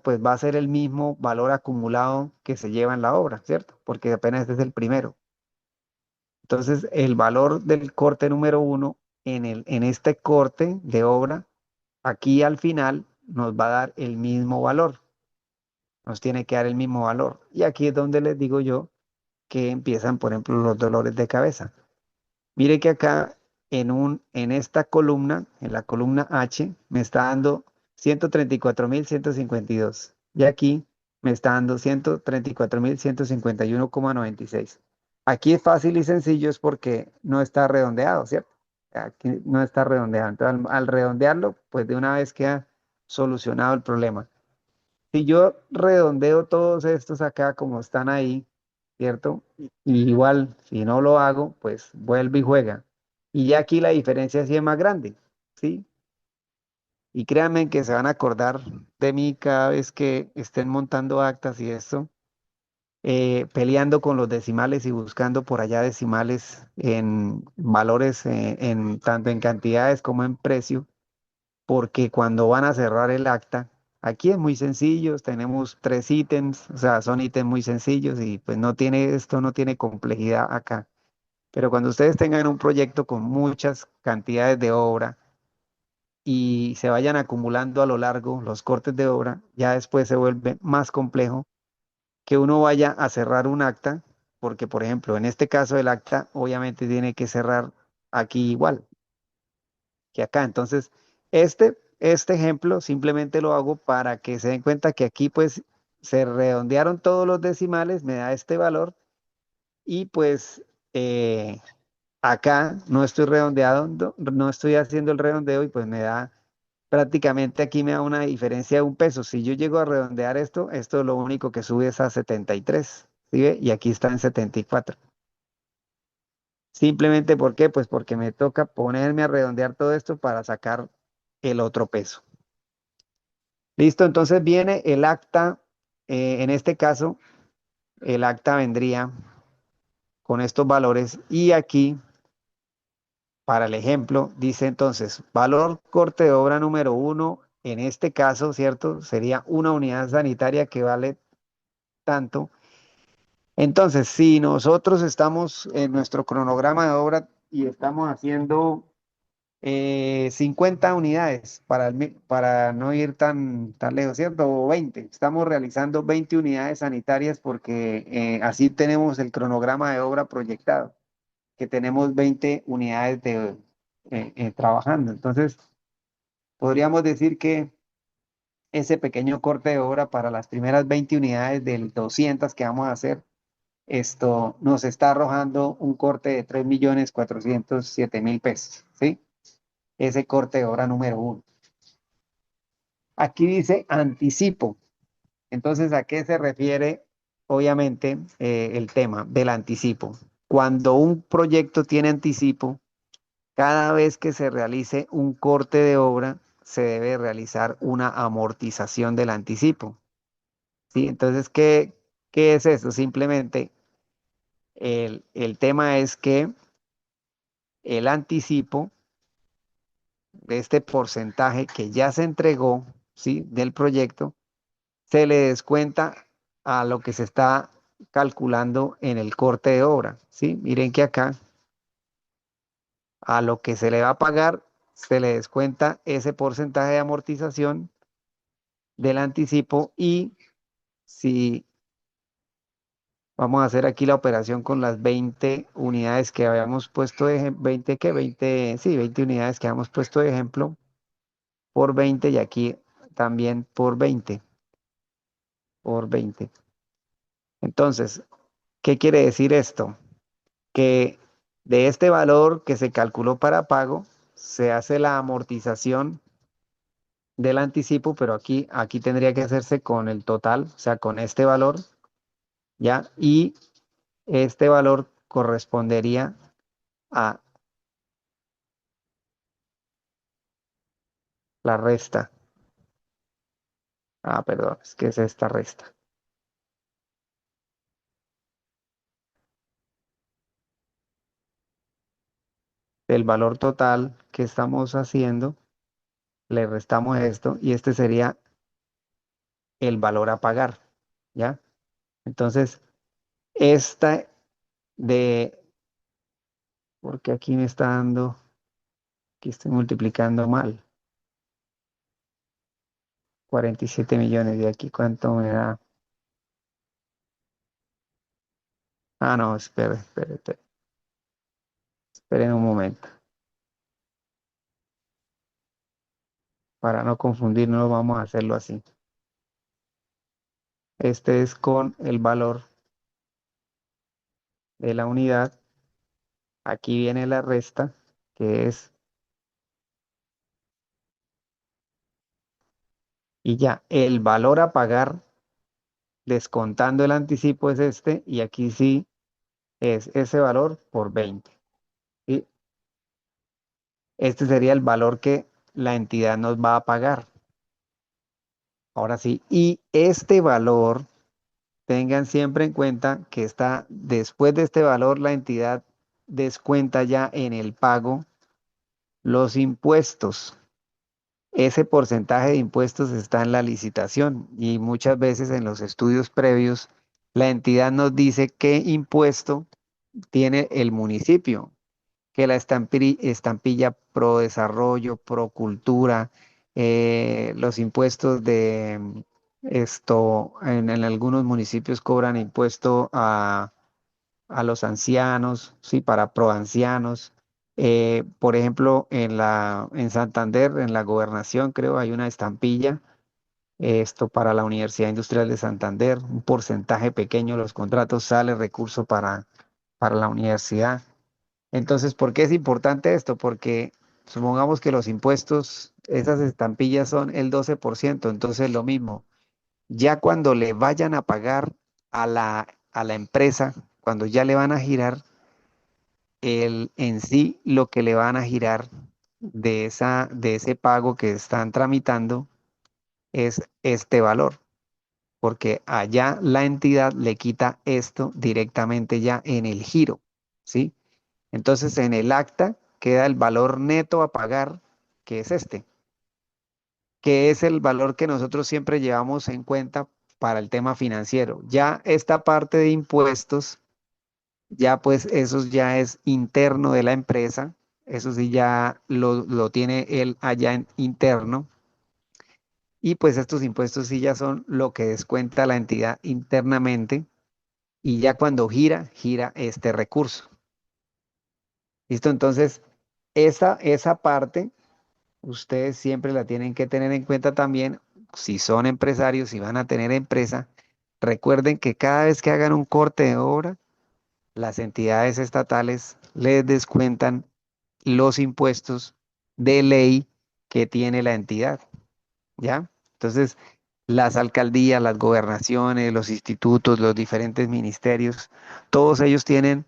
pues va a ser el mismo valor acumulado que se lleva en la obra, ¿cierto? Porque apenas este es el primero. Entonces, el valor del corte número 1 en este corte de obra, aquí al final nos va a dar el mismo valor, nos tiene que dar el mismo valor. Y aquí es donde les digo yo que empiezan, por ejemplo, los dolores de cabeza. Mire que acá en esta columna, en la columna H, me está dando 134.152. Y aquí me está dando 134.151,96. Aquí es fácil y sencillo, es porque no está redondeado, ¿cierto? Aquí no está redondeado. Entonces, al redondearlo, pues de una vez queda solucionado el problema. Si yo redondeo todos estos acá como están ahí, ¿cierto? Y igual, si no lo hago, pues vuelve y juega. Y ya aquí la diferencia sí es más grande, ¿sí? Y créanme que se van a acordar de mí cada vez que estén montando actas y esto, peleando con los decimales y buscando por allá decimales en valores, tanto en cantidades como en precio, porque cuando van a cerrar el acta, aquí es muy sencillo, tenemos tres ítems, o sea, son ítems muy sencillos y pues esto no tiene complejidad acá. Pero cuando ustedes tengan un proyecto con muchas cantidades de obra y se vayan acumulando a lo largo los cortes de obra, ya después se vuelve más complejo que uno vaya a cerrar un acta, porque por ejemplo, en este caso el acta obviamente tiene que cerrar aquí igual que acá. Entonces, este ejemplo simplemente lo hago para que se den cuenta que aquí pues se redondearon todos los decimales, me da este valor y pues acá no estoy redondeando, no estoy haciendo el redondeo y pues me da prácticamente aquí me da una diferencia de 1 peso. Si yo llego a redondear esto, esto lo único que sube es a 73, ¿sí ve? Y aquí está en 74. Simplemente ¿por qué? Pues porque me toca ponerme a redondear todo esto para sacar el otro peso. Listo, entonces viene el acta, en este caso, el acta vendría con estos valores y aquí, para el ejemplo, dice entonces, valor corte de obra número 1, en este caso, ¿cierto? Sería una unidad sanitaria que vale tanto. Entonces, si nosotros estamos en nuestro cronograma de obra y estamos haciendo 50 unidades para no ir tan lejos, ¿cierto? O 20. Estamos realizando 20 unidades sanitarias porque así tenemos el cronograma de obra proyectado, que tenemos 20 unidades trabajando. Entonces, podríamos decir que ese pequeño corte de obra para las primeras 20 unidades del 200 que vamos a hacer, esto nos está arrojando un corte de 3.407.000 pesos, ¿sí? Ese corte de obra número 1. Aquí dice anticipo. Entonces, ¿a qué se refiere, obviamente, el tema del anticipo? Cuando un proyecto tiene anticipo, cada vez que se realice un corte de obra, se debe realizar una amortización del anticipo. ¿Sí? Entonces, ¿qué es eso? Simplemente el tema es que el anticipo de este porcentaje que ya se entregó, ¿sí? Del proyecto, se le descuenta a lo que se está calculando en el corte de obra, ¿sí? Miren que acá a lo que se le va a pagar se le descuenta ese porcentaje de amortización del anticipo y si vamos a hacer aquí la operación con las 20 unidades que habíamos puesto de ejemplo, 20 que 20, sí, 20 unidades que habíamos puesto de ejemplo por 20 y aquí también por 20. Entonces, ¿qué quiere decir esto? Que de este valor que se calculó para pago, se hace la amortización del anticipo, pero aquí tendría que hacerse con el total, o sea, con este valor, ¿ya? Y este valor correspondería a la resta. Ah, perdón, es que es esta resta. Del valor total que estamos haciendo, le restamos esto y este sería el valor a pagar, ¿ya? Entonces, esta de, porque aquí me está dando, que estoy multiplicando mal, 47 millones de aquí, ¿cuánto me da? Ah, no, esperen un momento. Para no confundirnos, vamos a hacerlo así. Este es con el valor de la unidad. Aquí viene la resta, que es, y ya, el valor a pagar, descontando el anticipo es este, y aquí sí es ese valor por 20. ¿Sí? Este sería el valor que la entidad nos va a pagar. Ahora sí, y este valor, tengan siempre en cuenta que está después de este valor, la entidad descuenta ya en el pago los impuestos. Ese porcentaje de impuestos está en la licitación y muchas veces en los estudios previos la entidad nos dice qué impuesto tiene el municipio, que la estampilla pro desarrollo, pro cultura, los impuestos de esto, en algunos municipios cobran impuesto a los ancianos, sí, para pro ancianos. Por ejemplo, en Santander, en la gobernación, creo, hay una estampilla, esto para la Universidad Industrial de Santander, un porcentaje pequeño de los contratos sale recurso para la universidad. Entonces, ¿por qué es importante esto? Porque supongamos que los impuestos, esas estampillas son el 12%, entonces lo mismo, ya cuando le vayan a pagar a la empresa, cuando ya le van a girar, en sí lo que le van a girar de ese pago que están tramitando es este valor, porque allá la entidad le quita esto directamente ya en el giro, ¿sí? Entonces en el acta queda el valor neto a pagar, que es este, que es el valor que nosotros siempre llevamos en cuenta para el tema financiero. Ya esta parte de impuestos, ya pues eso ya es interno de la empresa, eso sí ya lo tiene él allá interno. Y pues estos impuestos sí ya son lo que descuenta la entidad internamente y ya cuando gira, gira este recurso. ¿Listo? Entonces, esa parte ustedes siempre la tienen que tener en cuenta también. Si son empresarios, si van a tener empresa, recuerden que cada vez que hagan un corte de obra, las entidades estatales les descuentan los impuestos de ley que tiene la entidad, ¿ya? Entonces, las alcaldías, las gobernaciones, los institutos, los diferentes ministerios, todos ellos tienen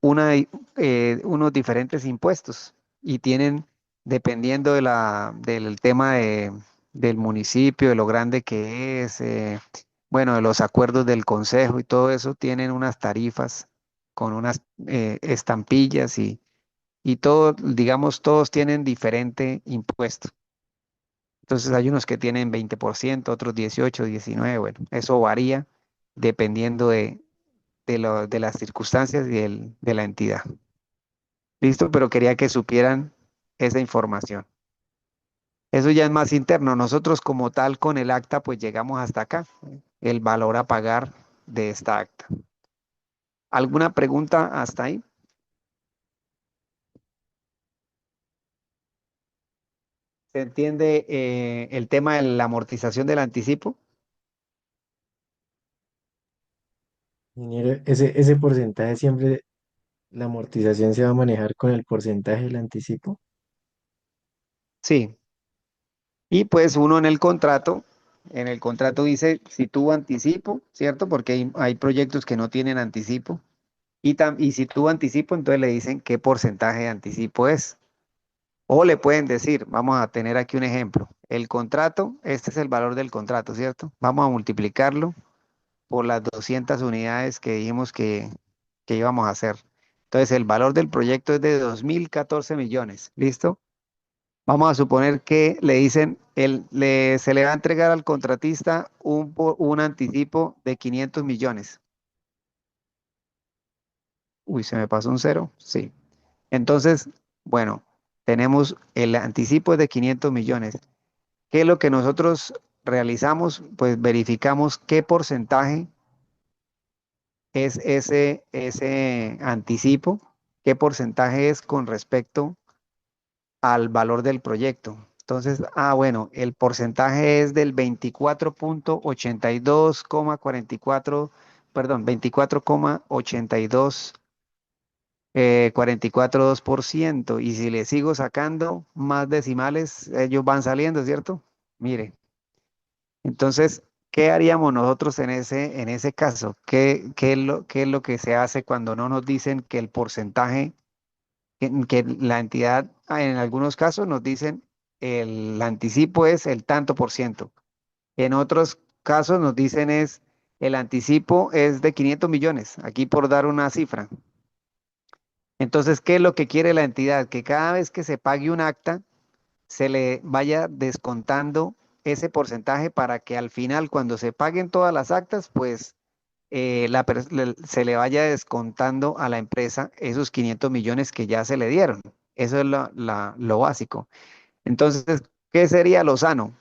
unos diferentes impuestos y tienen, dependiendo del tema del municipio, de lo grande que es, bueno, de los acuerdos del consejo y todo eso, tienen unas tarifas con unas estampillas y todo, digamos, todos tienen diferente impuesto. Entonces hay unos que tienen 20%, otros 18, 19, bueno, eso varía dependiendo de las circunstancias y de la entidad. Listo, pero quería que supieran esa información. Eso ya es más interno. Nosotros como tal con el acta pues llegamos hasta acá, el valor a pagar de esta acta. ¿Alguna pregunta hasta ahí? ¿Se entiende el tema de la amortización del anticipo? Ingeniero, ese porcentaje siempre, la amortización se va a manejar con el porcentaje del anticipo. Sí. Y pues uno en el contrato dice si tuvo anticipo, ¿cierto? Porque hay proyectos que no tienen anticipo. Y si tuvo anticipo, entonces le dicen qué porcentaje de anticipo es. O le pueden decir, vamos a tener aquí un ejemplo. El contrato, este es el valor del contrato, ¿cierto? Vamos a multiplicarlo por las 200 unidades que dijimos que íbamos a hacer. Entonces, el valor del proyecto es de 2014 millones. ¿Listo? Vamos a suponer que le dicen, se le va a entregar al contratista un anticipo de 500 millones. Uy, se me pasó un cero. Sí. Entonces, bueno, tenemos el anticipo de 500 millones. ¿Qué es lo que nosotros realizamos? Pues verificamos qué porcentaje es ese anticipo, qué porcentaje es con respecto al valor del proyecto. Entonces, bueno, el porcentaje es del 24,82,44, perdón, 24,82, 44,2%. Y si le sigo sacando más decimales, ellos van saliendo, ¿cierto? Mire. Entonces, ¿qué haríamos nosotros en ese caso? ¿Qué es lo que se hace cuando no nos dicen que el porcentaje, que la entidad, en algunos casos nos dicen el anticipo es el tanto por ciento. En otros casos nos dicen es el anticipo es de 500 millones, aquí por dar una cifra. Entonces, ¿qué es lo que quiere la entidad? Que cada vez que se pague un acta, se le vaya descontando ese porcentaje para que al final, cuando se paguen todas las actas, pues se le vaya descontando a la empresa esos 500 millones que ya se le dieron. Eso es lo básico. Entonces, ¿qué sería lo sano?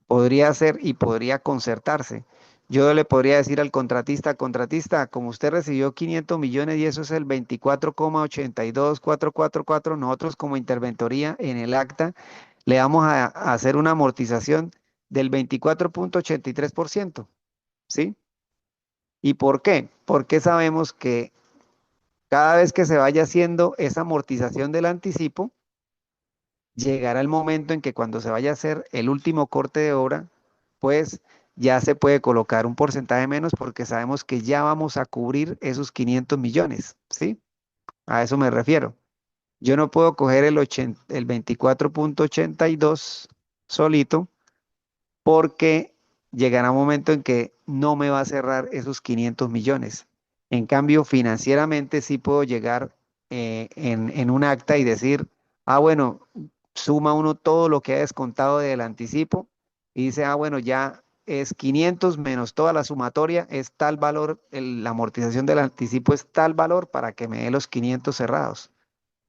Podría ser y podría concertarse. Yo le podría decir al contratista, como usted recibió 500 millones y eso es el 24,82444, nosotros como interventoría en el acta le vamos a hacer una amortización del 24,83%, ¿sí? ¿Y por qué? Porque sabemos que cada vez que se vaya haciendo esa amortización del anticipo, llegará el momento en que cuando se vaya a hacer el último corte de obra, pues ya se puede colocar un porcentaje menos porque sabemos que ya vamos a cubrir esos 500 millones, ¿sí? A eso me refiero. Yo no puedo coger el 24,82 solito porque llegará un momento en que no me va a cerrar esos 500 millones. En cambio, financieramente sí puedo llegar en un acta y decir, ah, bueno, suma uno todo lo que ha descontado del anticipo y dice, ah, bueno, ya es 500 menos toda la sumatoria, es tal valor, la amortización del anticipo es tal valor para que me dé los 500 cerrados,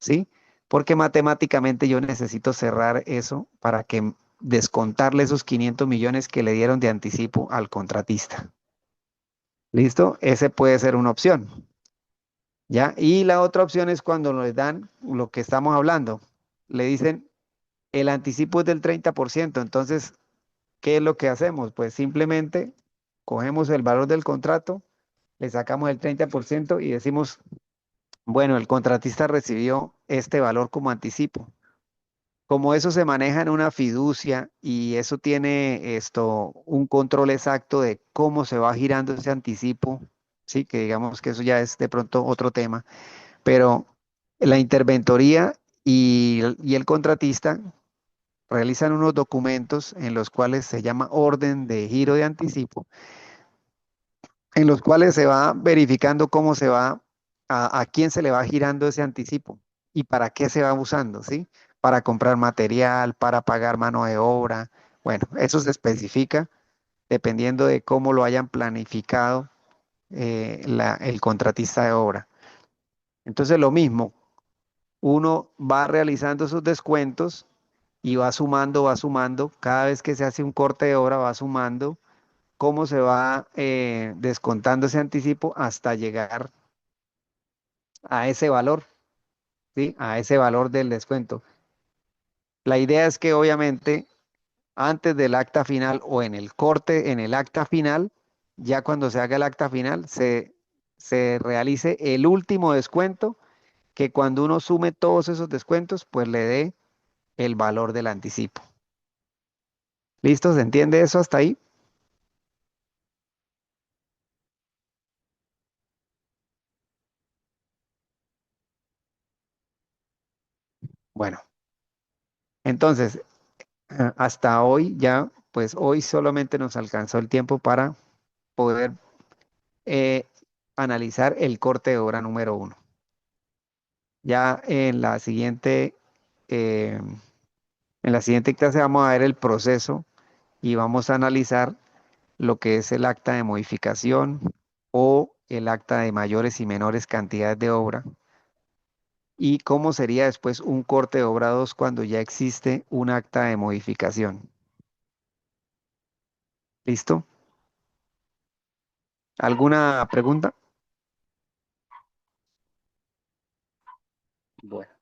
¿sí? Porque matemáticamente yo necesito cerrar eso para que descontarle esos 500 millones que le dieron de anticipo al contratista. ¿Listo? Ese puede ser una opción, ¿ya? Y la otra opción es cuando nos dan lo que estamos hablando. Le dicen, el anticipo es del 30%. Entonces, ¿qué es lo que hacemos? Pues simplemente cogemos el valor del contrato, le sacamos el 30% y decimos, bueno, el contratista recibió este valor como anticipo. Como eso se maneja en una fiducia y eso tiene un control exacto de cómo se va girando ese anticipo, sí, que digamos que eso ya es de pronto otro tema, pero la interventoría y el contratista realizan unos documentos en los cuales se llama orden de giro de anticipo, en los cuales se va verificando cómo se va, a quién se le va girando ese anticipo y para qué se va usando, ¿sí? Para comprar material, para pagar mano de obra. Bueno, eso se especifica dependiendo de cómo lo hayan planificado el contratista de obra. Entonces, lo mismo, uno va realizando esos descuentos y va sumando, cada vez que se hace un corte de obra va sumando cómo se va descontando ese anticipo hasta llegar a ese valor, ¿sí? A ese valor del descuento. La idea es que obviamente antes del acta final o en el corte, en el acta final, ya cuando se haga el acta final, se realice el último descuento que cuando uno sume todos esos descuentos, pues le dé el valor del anticipo. ¿Listo? ¿Se entiende eso hasta ahí? Bueno, entonces, hasta hoy ya, pues hoy solamente nos alcanzó el tiempo para poder eh, analizar el corte de obra número uno. Ya eh, en la siguiente clase vamos a ver el proceso y vamos a analizar lo que es el acta de modificación o el acta de mayores y menores cantidades de obra y cómo sería después un corte de obra 2 cuando ya existe un acta de modificación. ¿Listo? ¿Alguna pregunta? Bueno.